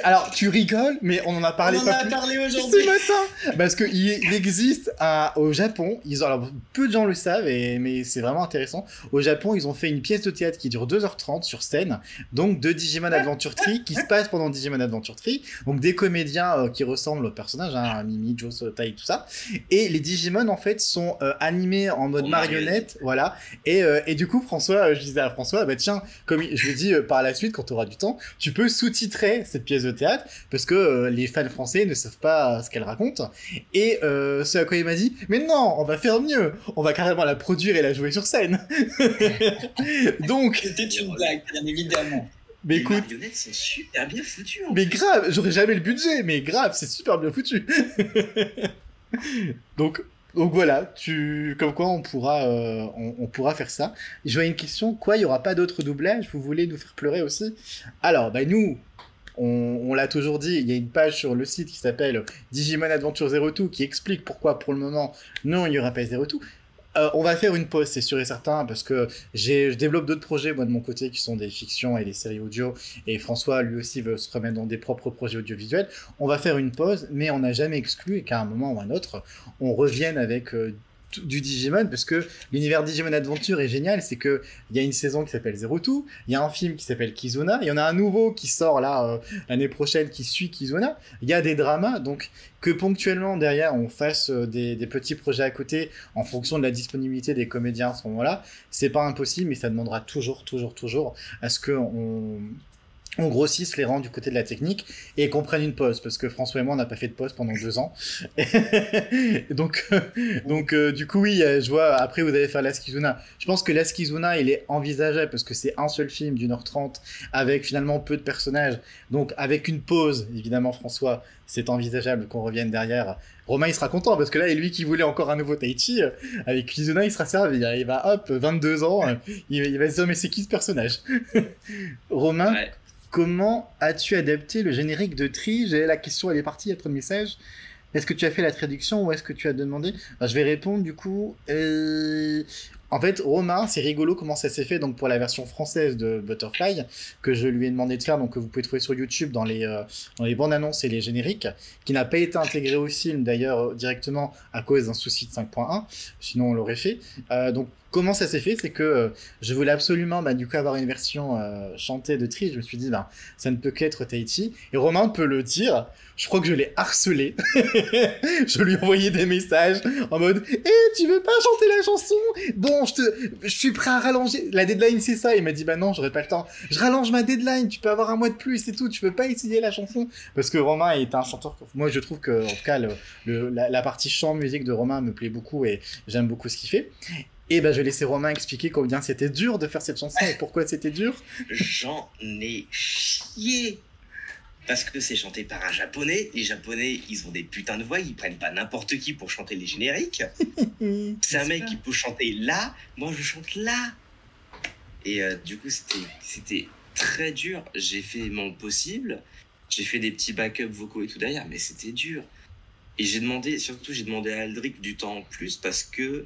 Alors tu rigoles, mais on en a parlé aujourd'hui ce matin, parce qu'il existe au Japon. Alors peu de gens le savent, mais c'est vraiment intéressant. Au Japon, ils ont fait une pièce de théâtre qui dure 2h30 sur scène, donc de Digimon Adventure Tree, qui se passe pendant Digimon Adventure Tree. Donc des comédiens qui ressemblent aux personnages, Mimi, Joe, Tai, tout ça. Et les Digimon en fait sont animés en mode marionnette, voilà. Et du coup, François, je disais à François, tiens, comme je lui ai dit par la suite, quand tu auras du temps, tu peux sous-titrer cette pièce de théâtre parce que les fans français ne savent pas ce qu'elle raconte. Et ce à quoi il m'a dit, mais non, on va faire mieux, on va carrément la produire et la jouer sur scène. Donc c'était une blague, bien évidemment. Mais les écoute, marionnettes sont super bien foutues. Mais grave, j'aurais jamais le budget, mais grave, c'est super bien foutu. Donc voilà, comme quoi on pourra faire ça. Je vois une question, il y aura pas d'autres doublages, vous voulez nous faire pleurer aussi ? Alors, nous, on l'a toujours dit, il y a une page sur le site qui s'appelle Digimon Adventure 02 qui explique pourquoi pour le moment, non, il n'y aura pas 02. On va faire une pause, c'est sûr et certain, parce que je développe d'autres projets, moi, de mon côté, qui sont des fictions et des séries audio, et François, lui aussi, veut se remettre dans des propres projets audiovisuels. On va faire une pause, mais on n'a jamais exclu qu'à un moment ou un autre, on revienne avec du Digimon, parce que l'univers Digimon Adventure est génial, c'est que il y a une saison qui s'appelle Zero Two, il y a un film qui s'appelle Kizuna, il y en a un nouveau qui sort là l'année prochaine qui suit Kizuna, il y a des dramas, donc que ponctuellement derrière on fasse des petits projets à côté en fonction de la disponibilité des comédiens à ce moment-là, c'est pas impossible, mais ça demandera toujours à ce qu'on grossisse les rangs du côté de la technique et qu'on prenne une pause, parce que François et moi on n'a pas fait de pause pendant 2 ans. donc du coup oui, je vois, après vous allez faire Last Kizuna. Je pense que Last Kizuna il est envisageable parce que c'est un seul film d'1h30 avec finalement peu de personnages, donc avec une pause évidemment François, c'est envisageable qu'on revienne derrière. Romain il sera content parce que là, et lui qui voulait encore un nouveau Taichi, avec Kizuna il sera servi, il va hop, 22 ans, il va se dire mais c'est qui ce personnage? Romain, ouais. Comment as-tu adapté le générique de Tri? La question, elle est partie, il y a trop de messages. Est-ce que tu as fait la traduction ou est-ce que tu as demandé? Je vais répondre du coup. En fait, Romain, c'est rigolo comment ça s'est fait donc pour la version française de Butterfly, que je lui ai demandé de faire, donc que vous pouvez trouver sur YouTube dans les bandes annonces et les génériques, qui n'a pas été intégré au film d'ailleurs directement à cause d'un souci de 5.1, sinon on l'aurait fait. Donc comment ça s'est fait, c'est que je voulais absolument du coup avoir une version chantée de Tri. Je me suis dit ça ne peut qu'être Taichi, et Romain peut le dire. Je crois que je l'ai harcelé. Je lui ai envoyé des messages en mode tu veux pas chanter la chanson? Bon, je suis prêt à rallonger. La deadline, c'est ça. Il m'a dit non, j'aurai pas le temps. Je rallonge ma deadline. Tu peux avoir 1 mois de plus, c'est tout. Tu veux pas essayer la chanson? Parce que Romain est un chanteur. Moi, je trouve que, en tout cas, la partie chant musique de Romain me plaît beaucoup et j'aime beaucoup ce qu'il fait. Et je vais laisser Romain expliquer combien c'était dur de faire cette chanson et pourquoi c'était dur. J'en ai chié. Parce que c'est chanté par un japonais. Les japonais, ils ont des putains de voix. Ils prennent pas n'importe qui pour chanter les génériques. C'est un mec qui peut chanter là. Moi, je chante là. Et du coup, c'était très dur. J'ai fait mon possible. J'ai fait des petits backups vocaux et tout derrière. Mais c'était dur. Et j'ai demandé à Aldric du temps en plus parce que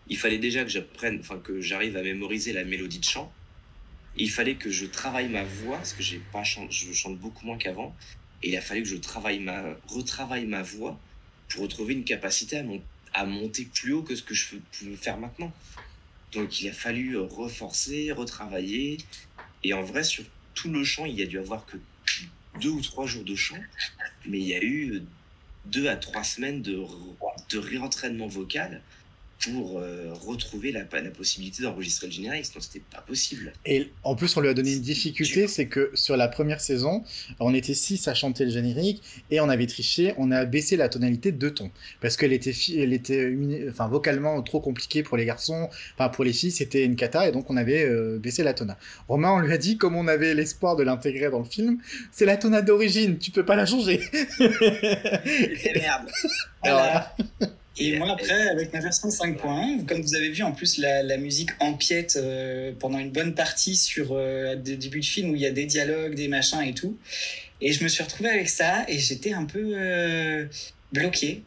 il fallait déjà que j'arrive à mémoriser la mélodie de chant. Et il fallait que je travaille ma voix, parce que je chante beaucoup moins qu'avant. Et il a fallu que je retravaille ma voix pour retrouver une capacité à monter plus haut que ce que je peux faire maintenant. Donc il a fallu reforcer, retravailler. Et en vrai, sur tout le chant, il y a dû avoir que 2 ou 3 jours de chant. Mais il y a eu 2 à 3 semaines de réentraînement vocal pour retrouver la possibilité d'enregistrer le générique, sinon c'était pas possible. Et en plus, on lui a donné une difficulté, c'est que sur la première saison, on était 6 à chanter le générique, et on avait triché, on a baissé la tonalité de 2 tons, parce qu'elle était vocalement trop compliquée pour les garçons, pour les filles, c'était une cata, et donc on avait baissé la tona. Romain, on lui a dit, comme on avait l'espoir de l'intégrer dans le film, c'est la tona d'origine, tu peux pas la changer. C'est merde. Voilà. Et moi, après, avec ma version 5.1, comme vous avez vu, en plus, la musique empiète pendant une bonne partie sur des débuts de film où il y a des dialogues, des machins et tout. Et je me suis retrouvé avec ça et j'étais un peu bloqué,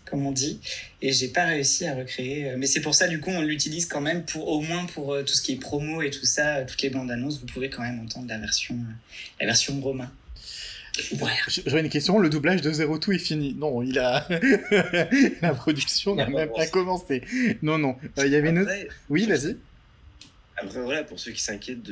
comme on dit. Et j'ai pas réussi à recréer. Mais c'est pour ça, du coup, on l'utilise quand même au moins pour tout ce qui est promo et tout ça, toutes les bandes annonces. Vous pouvez quand même entendre la version Romain. Ouais. J'aurais une question, le doublage de Zero Two est fini. Non, la production n'a même pas commencé. Non, il y avait Oui, vas-y. Après, voilà, pour ceux qui s'inquiètent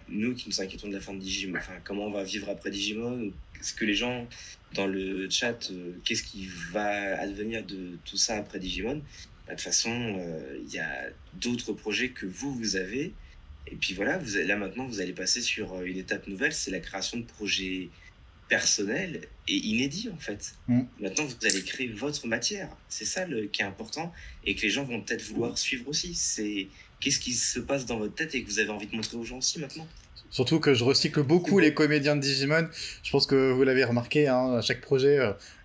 nous qui nous inquiétons de la fin de Digimon, comment on va vivre après Digimon, est-ce que les gens dans le chat, qu'est-ce qui va advenir de tout ça après Digimon? De toute façon, il y a d'autres projets que vous avez. Et puis voilà, là maintenant, vous allez passer sur une étape nouvelle, c'est la création de projets personnels et inédits en fait. Maintenant, vous allez créer votre matière. C'est ça qui est important et que les gens vont peut-être vouloir suivre aussi. C'est qu'est-ce qui se passe dans votre tête et que vous avez envie de montrer aux gens aussi maintenant. Surtout que je recycle beaucoup les comédiens de Digimon. Je pense que vous l'avez remarqué, hein, à chaque projet,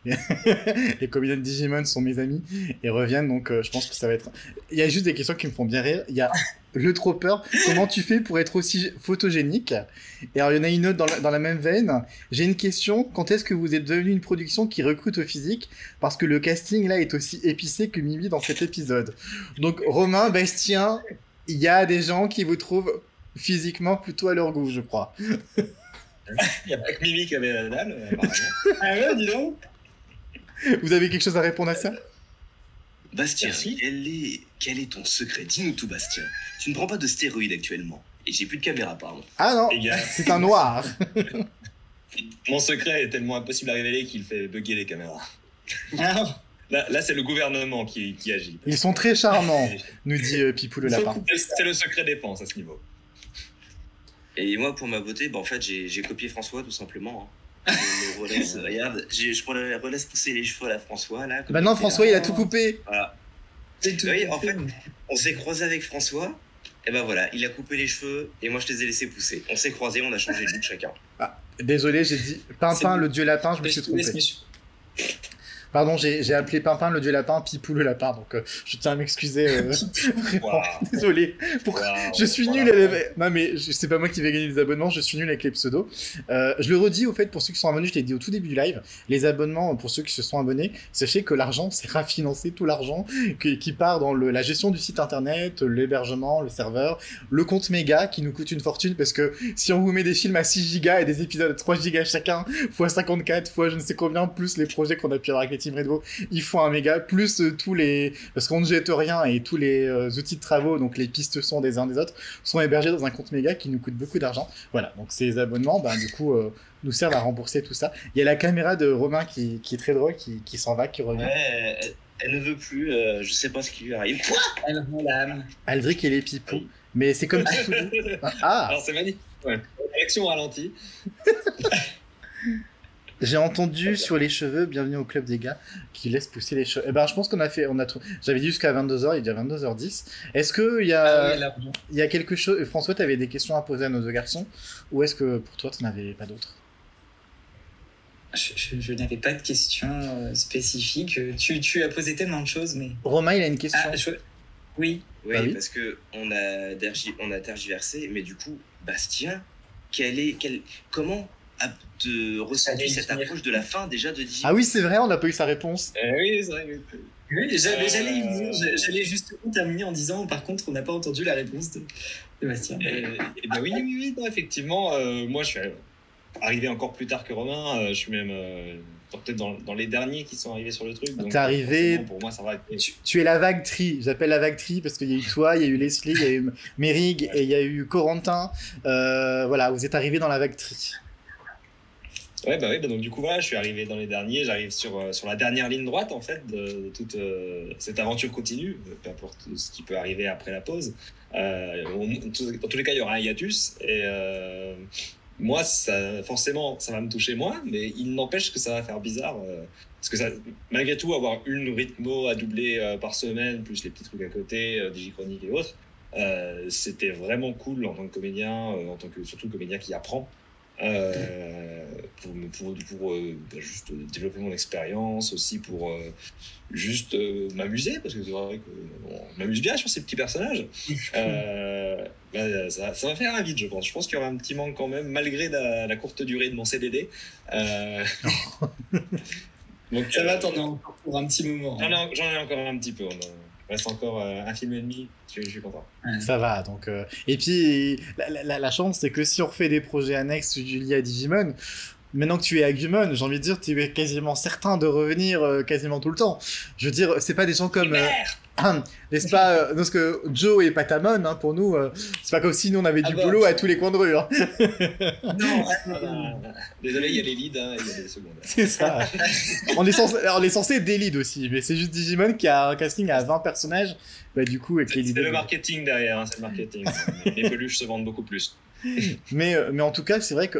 les comédiens de Digimon sont mes amis et reviennent, donc je pense que ça va être... Il y a juste des questions qui me font bien rire. Il y a le trop peur. Comment tu fais pour être aussi photogénique? Et alors, il y en a une autre dans la même veine. J'ai une question. Quand est-ce que vous êtes devenu une production qui recrute au physique? Parce que le casting, là, est aussi épicé que Mimi dans cet épisode. Donc, Romain, Bastien, il y a des gens qui vous trouvent physiquement plutôt à leur goût, je crois. Il n'y a pas que Mimi qui avait la dalle, apparemment. Ah ouais, dis donc. Vous avez quelque chose à répondre à ça? Bastien, quel est ton secret? Dis-nous tout, Bastien. Tu ne prends pas de stéroïdes actuellement. Et j'ai plus de caméra, pardon. Ah non, c'est un noir. Mon secret est tellement impossible à révéler qu'il fait bugger les caméras. Là, c'est le gouvernement qui agit. Ils sont très charmants, nous dit Pipou le lapin. C'est le secret défense à ce niveau. Et moi, pour ma beauté, en fait, j'ai copié François, tout simplement. Hein. Je me relaisse, regarde, je relaisse pousser les cheveux à la François, là. Maintenant, François, il a tout coupé. Voilà. Oui, en fait, on s'est croisé avec François, et ben voilà, il a coupé les cheveux, et moi, je les ai laissés pousser. On s'est croisés, on a changé de look chacun. Ah, désolé, j'ai dit Pimpin, le dieu lapin, je me suis trompé. Pardon, j'ai appelé Pimpin le dieu lapin, Pipou le lapin, donc je tiens à m'excuser. Wow. Désolé. Je suis nul. Non mais c'est pas moi qui vais gagner des abonnements, je suis nul avec les pseudos. Je le redis au fait pour ceux qui sont abonnés, je l'ai dit au tout début du live, les abonnements pour ceux qui se sont abonnés, sachez que l'argent sert à financer tout l'argent qui part dans la gestion du site internet, l'hébergement, le serveur, le compte méga qui nous coûte une fortune parce que si on vous met des films à 6 gigas et des épisodes à 3 gigas chacun, fois 54, fois je ne sais combien, plus les projets qu'on a pu avoir avec les Team Redvo, il faut un méga, plus tous les... Parce qu'on ne jette rien et tous les outils de travaux, donc les pistes son des uns des autres, sont hébergés dans un compte méga qui nous coûte beaucoup d'argent. Voilà, donc ces abonnements, du coup, nous servent à rembourser tout ça. Il y a la caméra de Romain qui est très drôle, qui s'en va, qui revient. Ouais, elle ne veut plus, je sais pas ce qui lui arrive. Elle rend l'âme. Aldric et les Pipou. Mais c'est comme Pipou. Ah. Alors c'est magnifique. Ouais. Action ralentie. J'ai entendu sur les cheveux, bienvenue au club des gars, qui laissent pousser les cheveux. Je pense qu'on a fait, j'avais dit jusqu'à 22h, il est déjà 22h10. Est-ce que il y a quelque chose, François, tu avais des questions à poser à nos deux garçons, ou est-ce que pour toi, tu n'avais pas d'autres? Je n'avais pas de questions spécifiques. Tu as posé tellement de choses, mais... Romain, il a une question. Oui. Oui, parce que on a tergiversé, mais du coup, Bastien, comment de ressenti cette approche de la fin déjà de Digimon? Ah oui, c'est vrai, on n'a pas eu sa réponse. Oui, c'est vrai. Oui, j'allais justement terminer en disant, par contre, on n'a pas entendu la réponse de Bastien. Oui, non, effectivement, moi je suis arrivé encore plus tard que Romain, je suis même peut-être dans les derniers qui sont arrivés sur le truc. T'es arrivé, pour moi ça va être... tu es la vague tri, j'appelle la vague tri parce qu'il y a eu toi, il y a eu Leslie, il y a eu Mérig et il y a eu Corentin. Voilà, vous êtes arrivés dans la vague tri. Ouais, donc du coup, voilà, je suis arrivé dans les derniers, j'arrive sur la dernière ligne droite, en fait, de toute cette aventure continue, peu importe ce qui peut arriver après la pause. Dans tous les cas, il y aura un hiatus, et moi, forcément, ça va me toucher moins, mais il n'empêche que ça va faire bizarre, parce que malgré tout, avoir une rythmo à doubler par semaine, plus les petits trucs à côté, Digichronique et autres, c'était vraiment cool en tant que comédien, surtout comédien qui apprend. Pour juste développer mon expérience, aussi pour juste m'amuser, parce que c'est vrai qu'on m'amuse bien sur ces petits personnages. Ça va faire un vide, je pense. Je pense qu'il y aura un petit manque quand même, malgré la courte durée de mon CDD. Donc, ça va, t'en as encore pour un petit moment. J'en ai encore un petit peu. Il reste encore un film et demi, je suis content. Ça va, donc... Et puis, la chance, c'est que si on refait des projets annexes liés à Digimon, maintenant que tu es à Gumon, j'ai envie de dire, tu es quasiment certain de revenir quasiment tout le temps. Je veux dire, c'est pas des gens comme... n'est-ce pas parce que Joe et Patamon, hein, pour nous, c'est pas comme si nous on avait du boulot à tous les coins de rue. Hein. Désolé, il y a les leads, hein, il y a les secondaires. C'est ça. on est censé être des leads aussi, mais c'est juste Digimon qui a un casting à 20 personnages. Du coup, avec les leads. C'est le marketing derrière, hein, c'est le marketing. Les peluches se vendent beaucoup plus. mais en tout cas, c'est vrai que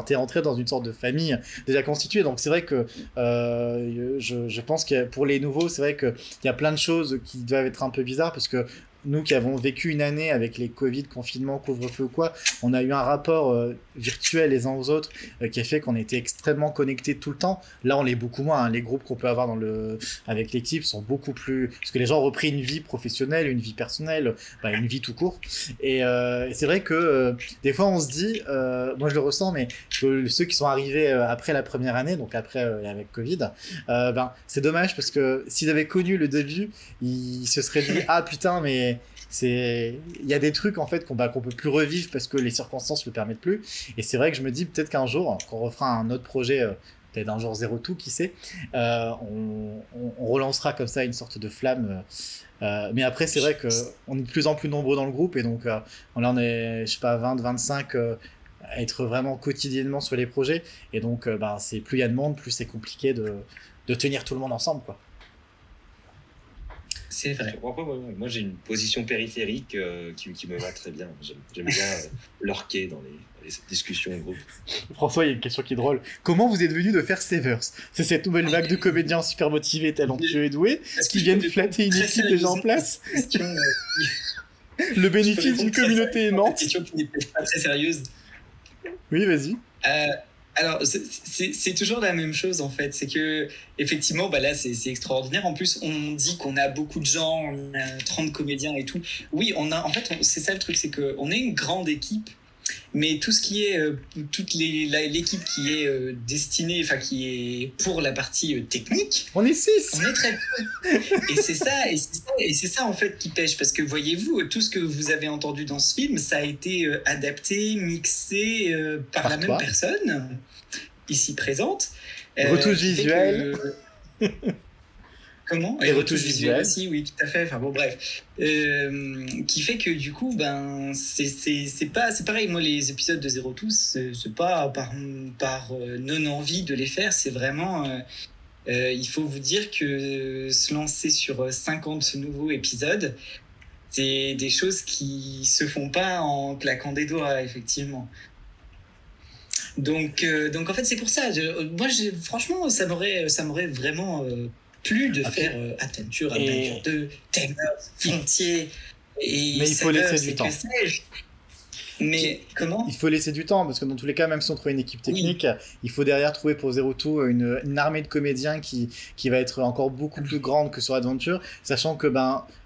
t'es rentré dans une sorte de famille déjà constituée, donc c'est vrai que je pense que pour les nouveaux, c'est vrai qu'il y a plein de choses qui doivent être un peu bizarres parce que nous qui avons vécu une année avec les Covid, confinement, couvre-feu ou quoi, on a eu un rapport virtuel les uns aux autres qui a fait qu'on était extrêmement connectés tout le temps. Là, on l'est beaucoup moins. Hein. Les groupes qu'on peut avoir avec l'équipe sont beaucoup plus... Parce que les gens ont repris une vie professionnelle, une vie personnelle, une vie tout court. Et c'est vrai que des fois, on se dit, moi je le ressens, mais que ceux qui sont arrivés après la première année, donc après avec Covid, c'est dommage parce que s'ils avaient connu le début, ils se seraient dit, ah putain, mais il y a des trucs en fait qu'on peut plus revivre parce que les circonstances le permettent plus. Et c'est vrai que je me dis peut-être qu'un jour, quand on refera un autre projet, peut-être un jour Zero Two, qui sait, on relancera comme ça une sorte de flamme. Mais après, c'est vrai qu'on est de plus en plus nombreux dans le groupe et donc là on est, je sais pas, 20, 25 à être vraiment quotidiennement sur les projets. Et donc, c'est plus il y a de monde, plus c'est compliqué de tenir tout le monde ensemble, quoi. C'est vrai. Moi, j'ai une position périphérique qui me va très bien. J'aime bien lurker dans les discussions en groupe. François, il y a une question qui est drôle. Comment vous êtes venu de faire Savers? C'est cette nouvelle vague de comédiens super motivés, talentueux et doués qui viennent flatter une équipe déjà en place? Le bénéfice d'une communauté aimante. Une question qui n'est pas très sérieuse. Oui, vas-y. Alors, c'est toujours la même chose, en fait. C'est que, effectivement, là, c'est extraordinaire. En plus, on dit qu'on a beaucoup de gens, on a 30 comédiens et tout. Oui, c'est ça le truc, c'est qu'on est une grande équipe, mais tout ce qui est, l'équipe qui est destinée, enfin, qui est pour la partie technique, on est 6. On est très peu. Et c'est ça, en fait, qui pêche. Parce que, voyez-vous, tout ce que vous avez entendu dans ce film, ça a été adapté, mixé par la même personne, ici présente. Retouche visuelle. Comment? Et retouche visuelle aussi, oui, tout à fait. Enfin bon, bref. Qui fait que du coup, c'est pareil. Moi, les épisodes de Zero Two, c'est pas par non-envie de les faire. C'est vraiment... il faut vous dire que se lancer sur 50 nouveaux épisodes, c'est des choses qui se font pas en claquant des doigts, effectivement. Donc en fait, c'est pour ça. Franchement, ça m'aurait vraiment plu de faire Adventure 2, Tamers, Frontier. Mais il faut laisser du temps. Mais comment? Il faut laisser du temps, parce que dans tous les cas, même si on trouve une équipe technique, il faut derrière trouver pour Zero Two une armée de comédiens qui va être encore beaucoup plus grande que sur Adventure, sachant que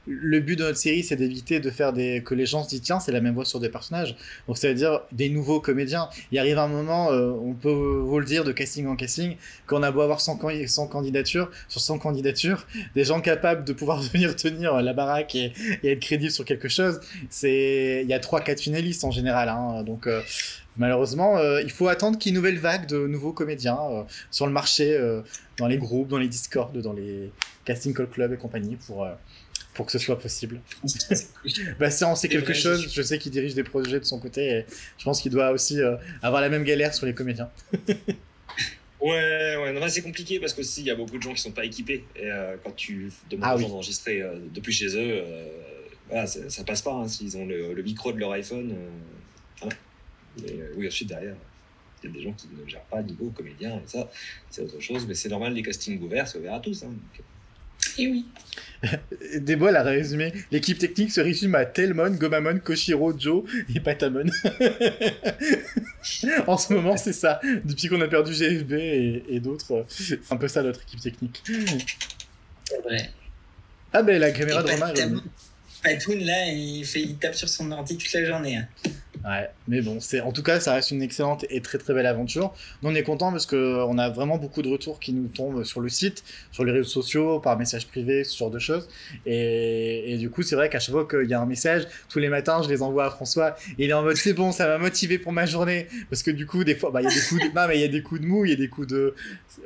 le but de notre série, c'est d'éviter de faire que les gens se disent tiens, c'est la même voix sur des personnages. Donc ça veut dire des nouveaux comédiens. Il arrive un moment, on peut vous le dire de casting en casting, qu'on a beau avoir 100 candidatures, sur 100 candidatures, des gens capables de pouvoir venir tenir la baraque et être crédibles sur quelque chose, il y a 3-4 finalistes en général. Hein, donc malheureusement, il faut attendre qu'il y ait une nouvelle vague de nouveaux comédiens sur le marché, dans les groupes, dans les Discord, dans les casting call club et compagnie pour que ce soit possible. Si on sait quelque chose, je sais qu'il dirige des projets de son côté et je pense qu'il doit aussi avoir la même galère sur les comédiens. Ouais, non, c'est compliqué parce que il y a beaucoup de gens qui sont pas équipés et quand tu demandes aux gens d'enregistrer depuis chez eux, ça passe pas, hein, s'ils ont le micro de leur iPhone. Mais oui, ensuite derrière, il y a des gens qui ne gèrent pas niveau comédien et ça, c'est autre chose, mais c'est normal, les castings ouverts, c'est ouvert à tous. Hein, donc... Et oui. Debo, elle a résumé. L'équipe technique se résume à Telmon, Gomamon, Koshiro, Joe et Patamon. En ce moment, c'est ça. Depuis qu'on a perdu GFB et d'autres, c'est un peu ça notre équipe technique. C'est vrai. Ah la caméra de Romain... Patoun, là, il tape sur son ordi toute la journée. Hein. Ouais, mais bon, en tout cas, ça reste une excellente et très très belle aventure. Nous, on est contents parce qu'on a vraiment beaucoup de retours qui nous tombent sur le site, sur les réseaux sociaux, par message privé, ce genre de choses. Et du coup, c'est vrai qu'à chaque fois qu'il y a un message, tous les matins, je les envoie à François. Et il est en mode, c'est bon, ça m'a motivé pour ma journée. Parce que du coup, des fois, il y a des coups de... Non, mais il y a des coups de mou, il y a des coups de...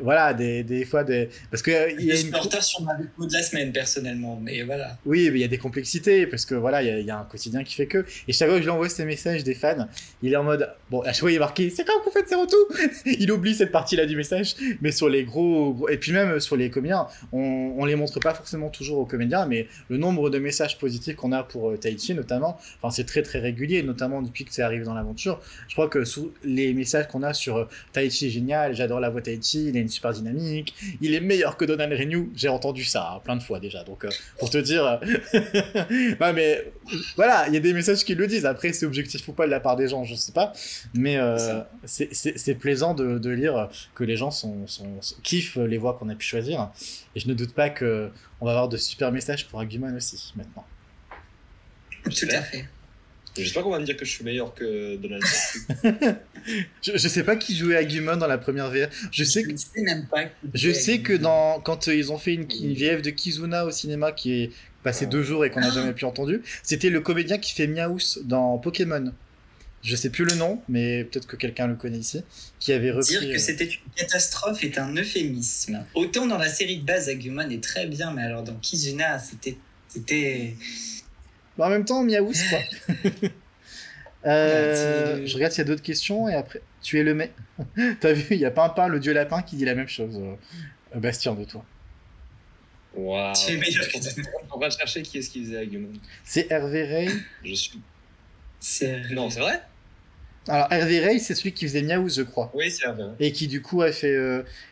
Voilà, des fois... Parce que... Je suis en retard sur ma vidéo de la semaine, personnellement, mais voilà. Oui, mais il y a des complexités, parce que voilà, il y a un quotidien qui fait que... Et chaque fois que je lui envoie ces messages des fans. Il est en mode, bon, à chaque fois il est marqué, c'est quand vous faites Zero Two. Il oublie cette partie-là du message, mais sur les gros... Et puis même sur les comédiens, on les montre pas forcément toujours aux comédiens, mais le nombre de messages positifs qu'on a pour Taichi notamment, enfin c'est très très régulier, notamment depuis que c'est arrivé dans l'aventure. Je crois que sous les messages qu'on a sur Taichi est génial, j'adore la voix Taichi, il a une super dynamique, il est meilleur que Donald Renew, j'ai entendu ça plein de fois déjà, donc pour te dire... bah mais voilà, il y a des messages qui le disent, après c'est objectif ou pas de la part des gens, je sais pas, mais c'est plaisant de lire que les gens kiffent les voix qu'on a pu choisir, et je ne doute pas qu'on va avoir de super messages pour Agumon aussi, maintenant. Tout à fait. J'espère qu'on va me dire que je suis meilleur que Donald. je sais pas qui jouait Agumon dans la première VF. Je sais même pas. Je sais que quand ils ont fait une VF de Kizuna au cinéma qui est passé 2 jours et qu'on n'a jamais pu entendre, c'était le comédien qui fait Miaous dans Pokémon. Je sais plus le nom, mais peut-être que quelqu'un le connaît ici, qui avait repris... Dire que c'était une catastrophe est un euphémisme. Autant dans la série de base, Agumon est très bien, mais alors dans Kizuna, c'était... Bah, en même temps, Miaous, quoi. Je regarde s'il y a d'autres questions, et après... Tu es le mec. T'as vu, il y a Pimpin, le dieu lapin, qui dit la même chose, Bastien, de toi. Waouh. Tu es meilleur que On va chercher qui est-ce qui faisait Agumon. C'est Hervé Ray. Je suis... Non, c'est vrai. Alors, Hervé Ray, c'est celui qui faisait Miaous, je crois. Oui, c'est Hervé Ray. Et qui, du coup, a fait...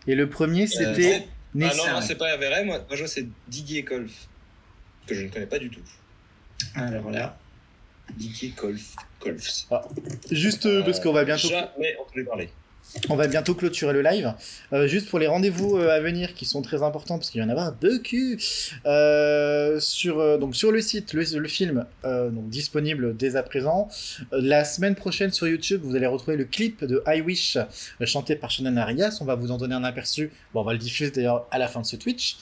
Et le premier, c'était... Ah non, c'est pas Hervé Ray. Moi, c'est Didier Kolf, que je ne connais pas du tout. Alors là... Didier Kolf. Ah, juste parce qu'on va bientôt... Jamais entendu parler. On va bientôt clôturer le live. Juste pour les rendez-vous à venir qui sont très importants parce qu'il y en a marre de cul. Sur le site, le film donc disponible dès à présent. La semaine prochaine sur YouTube, vous allez retrouver le clip de I Wish chanté par Shannon Arias. On va vous en donner un aperçu. Bon, on va le diffuser d'ailleurs à la fin de ce Twitch.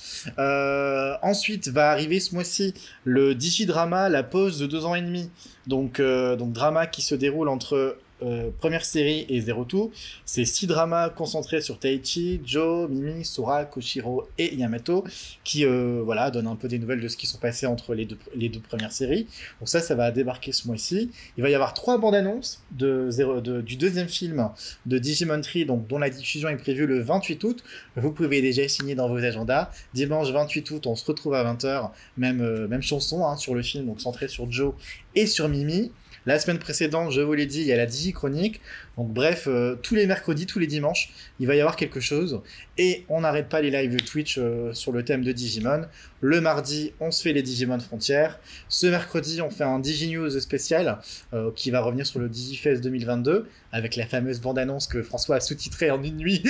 Ensuite va arriver ce mois-ci le Digidrama, la pause de 2 ans et demi. Donc drama qui se déroule entre première série et Zero Two. C'est 6 dramas concentrés sur Taichi, Joe, Mimi, Sora, Koshiro et Yamato qui donnent un peu des nouvelles de ce qui sont passés entre les deux premières séries. Donc ça va débarquer ce mois-ci. Il va y avoir 3 bandes annonces du deuxième film de Digimon Tree, donc dont la diffusion est prévue le 28 août. Vous pouvez déjà signer dans vos agendas. Dimanche 28 août, on se retrouve à 20h, même chanson sur le film, donc centré sur Joe et sur Mimi. La semaine précédente, je vous l'ai dit, il y a la Digi-Chronique. Donc bref, tous les mercredis, tous les dimanches, il va y avoir quelque chose. Et on n'arrête pas les lives Twitch sur le thème de Digimon. Le mardi, on se fait les Digimon Frontières. Ce mercredi, on fait un Digi-News spécial qui va revenir sur le DigiFest 2022 avec la fameuse bande-annonce que François a sous-titrée en une nuit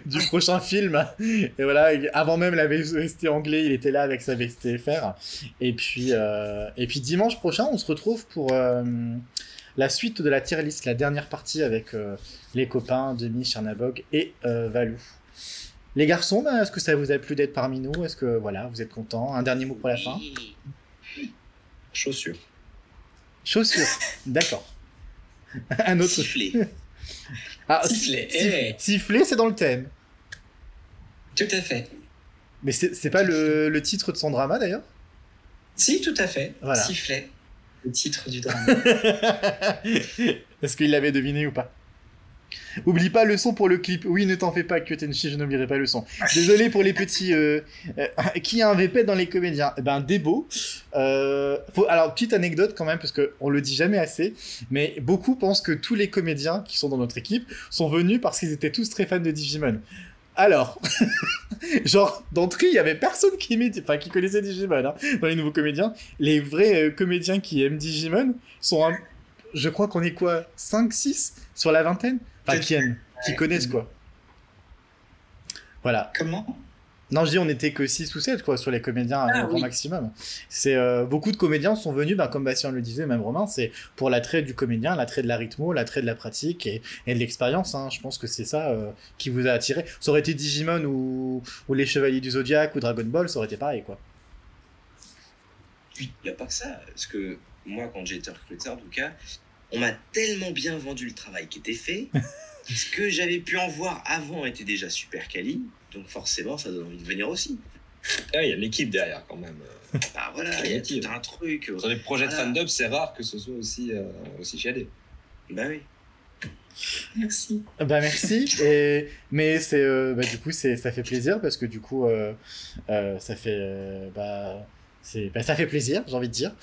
du prochain film. Et voilà, avant même la VST anglais, il était là avec sa VSTFR. Et puis dimanche prochain, on se retrouve pour la suite de la tier list, la dernière partie avec les copains Demi, Chernabog et Valou. Les garçons, est-ce que ça vous a plu d'être parmi nous? Est-ce que vous êtes contents? Un dernier mot pour la fin? Chaussures. Chaussures, d'accord. Un autre. Siffler. Siffler, c'est dans le thème. Tout à fait. Mais c'est pas le titre de son drama d'ailleurs? Si, tout à fait. Voilà. Sifflet. Le titre du drama. Est-ce qu'il l'avait deviné ou pas? Oublie pas le son pour le clip. Oui, ne t'en fais pas, Kyotenshi, je n'oublierai pas le son. Désolé pour les petits... qui a un VP dans les comédiens? Debo. Alors, petite anecdote quand même, parce qu'on le dit jamais assez, mais beaucoup pensent que tous les comédiens qui sont dans notre équipe sont venus parce qu'ils étaient tous très fans de Digimon. Alors, genre, d'entrée, il y avait personne qui connaissait Digimon, dans les nouveaux comédiens. Les vrais comédiens qui aiment Digimon sont je crois qu'on est 5-6 sur la vingtaine? Qui connaissent, quoi. Voilà. Comment? Non, je dis on était que 6 ou 7, quoi, sur les comédiens au grand maximum. C'est, beaucoup de comédiens sont venus, comme Bastien le disait, même Romain, c'est pour l'attrait du comédien, l'attrait de la rythmo, l'attrait de la pratique et de l'expérience. Je pense que c'est ça qui vous a attiré. Ça aurait été Digimon ou les Chevaliers du Zodiac ou Dragon Ball, ça aurait été pareil, quoi. Il n'y a pas que ça, parce que moi, quand j'ai été recruté, en tout cas, on m'a tellement bien vendu le travail qui était fait, ce que j'avais pu en voir avant était déjà super quali, donc forcément, ça donne envie de venir aussi. Ah, il y a l'équipe derrière quand même. Bah voilà, il y a tout un truc. Dans les projets de Voilà. fandom, c'est rare que ce soit aussi chiadé. Bah oui. Merci. Bah merci. Mais c'est du coup ça fait plaisir parce que du coup ça fait ça fait plaisir, j'ai envie de dire.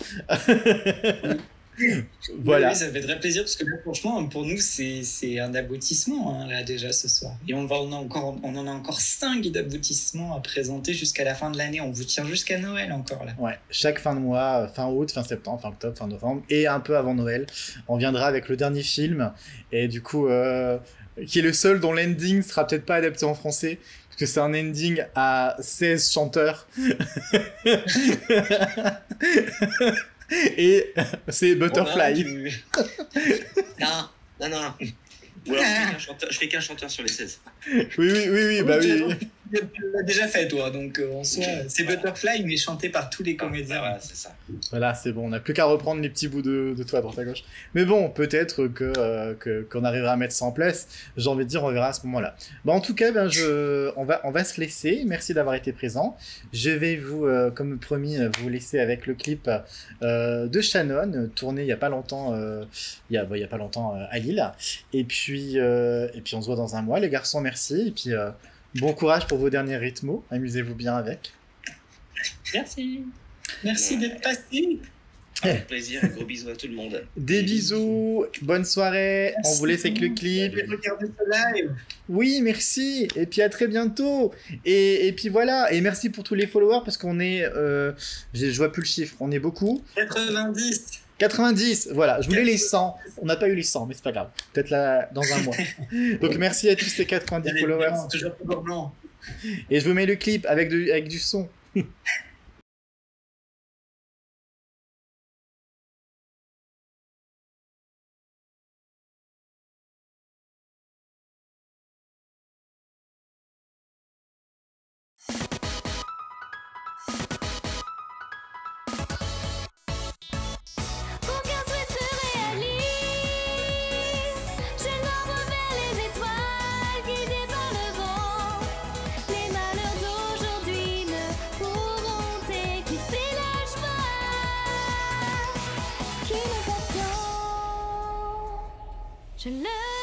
Voilà. Oui, ça fait très plaisir parce que là, franchement, pour nous, c'est un aboutissement hein, là déjà ce soir. Et on en a encore 5 d'aboutissements à présenter jusqu'à la fin de l'année. On vous tient jusqu'à Noël encore là. Ouais, chaque fin de mois, fin août, fin septembre, fin octobre, fin novembre et un peu avant Noël, on viendra avec le dernier film et du coup qui est le seul dont l'ending sera peut-être pas adapté en français parce que c'est un ending à 16 chanteurs. Et c'est Butterfly. Non. Ou alors je fais qu'un chanteur sur les 16. Oui, bah oui. Tu l'as déjà fait toi, donc en soi, c'est Butterfly mais chanté par tous les comédiens. Voilà, c'est ça. Voilà, c'est bon, on n'a plus qu'à reprendre les petits bouts de toi à droite à gauche. Mais bon, peut-être qu'on arrivera à mettre ça en place. J'ai envie de dire, on verra à ce moment-là. Bah, en tout cas, on va se laisser. Merci d'avoir été présent. Je vais vous, comme promis, vous laisser avec le clip de Shannon, tourné il y a pas longtemps, à Lille. Et puis on se voit dans un mois, les garçons. Merci. Et puis bon courage pour vos derniers rythmos. Amusez-vous bien avec. Merci d'être passé. Avec plaisir, un gros bisou à tout le monde. Des bisous, bonne soirée. Merci. On vous laisse avec le clip. Regardez ce live. Oui, merci. Et puis à très bientôt. Et puis voilà. Et merci pour tous les followers parce qu'on est, je vois plus le chiffre. On est beaucoup. 90, voilà, je voulais les 100, on n'a pas eu les 100, mais c'est pas grave, peut-être là dans un mois. Donc merci à tous ces 90 followers. Toujours blanc. Et je vous mets le clip avec du son. Je le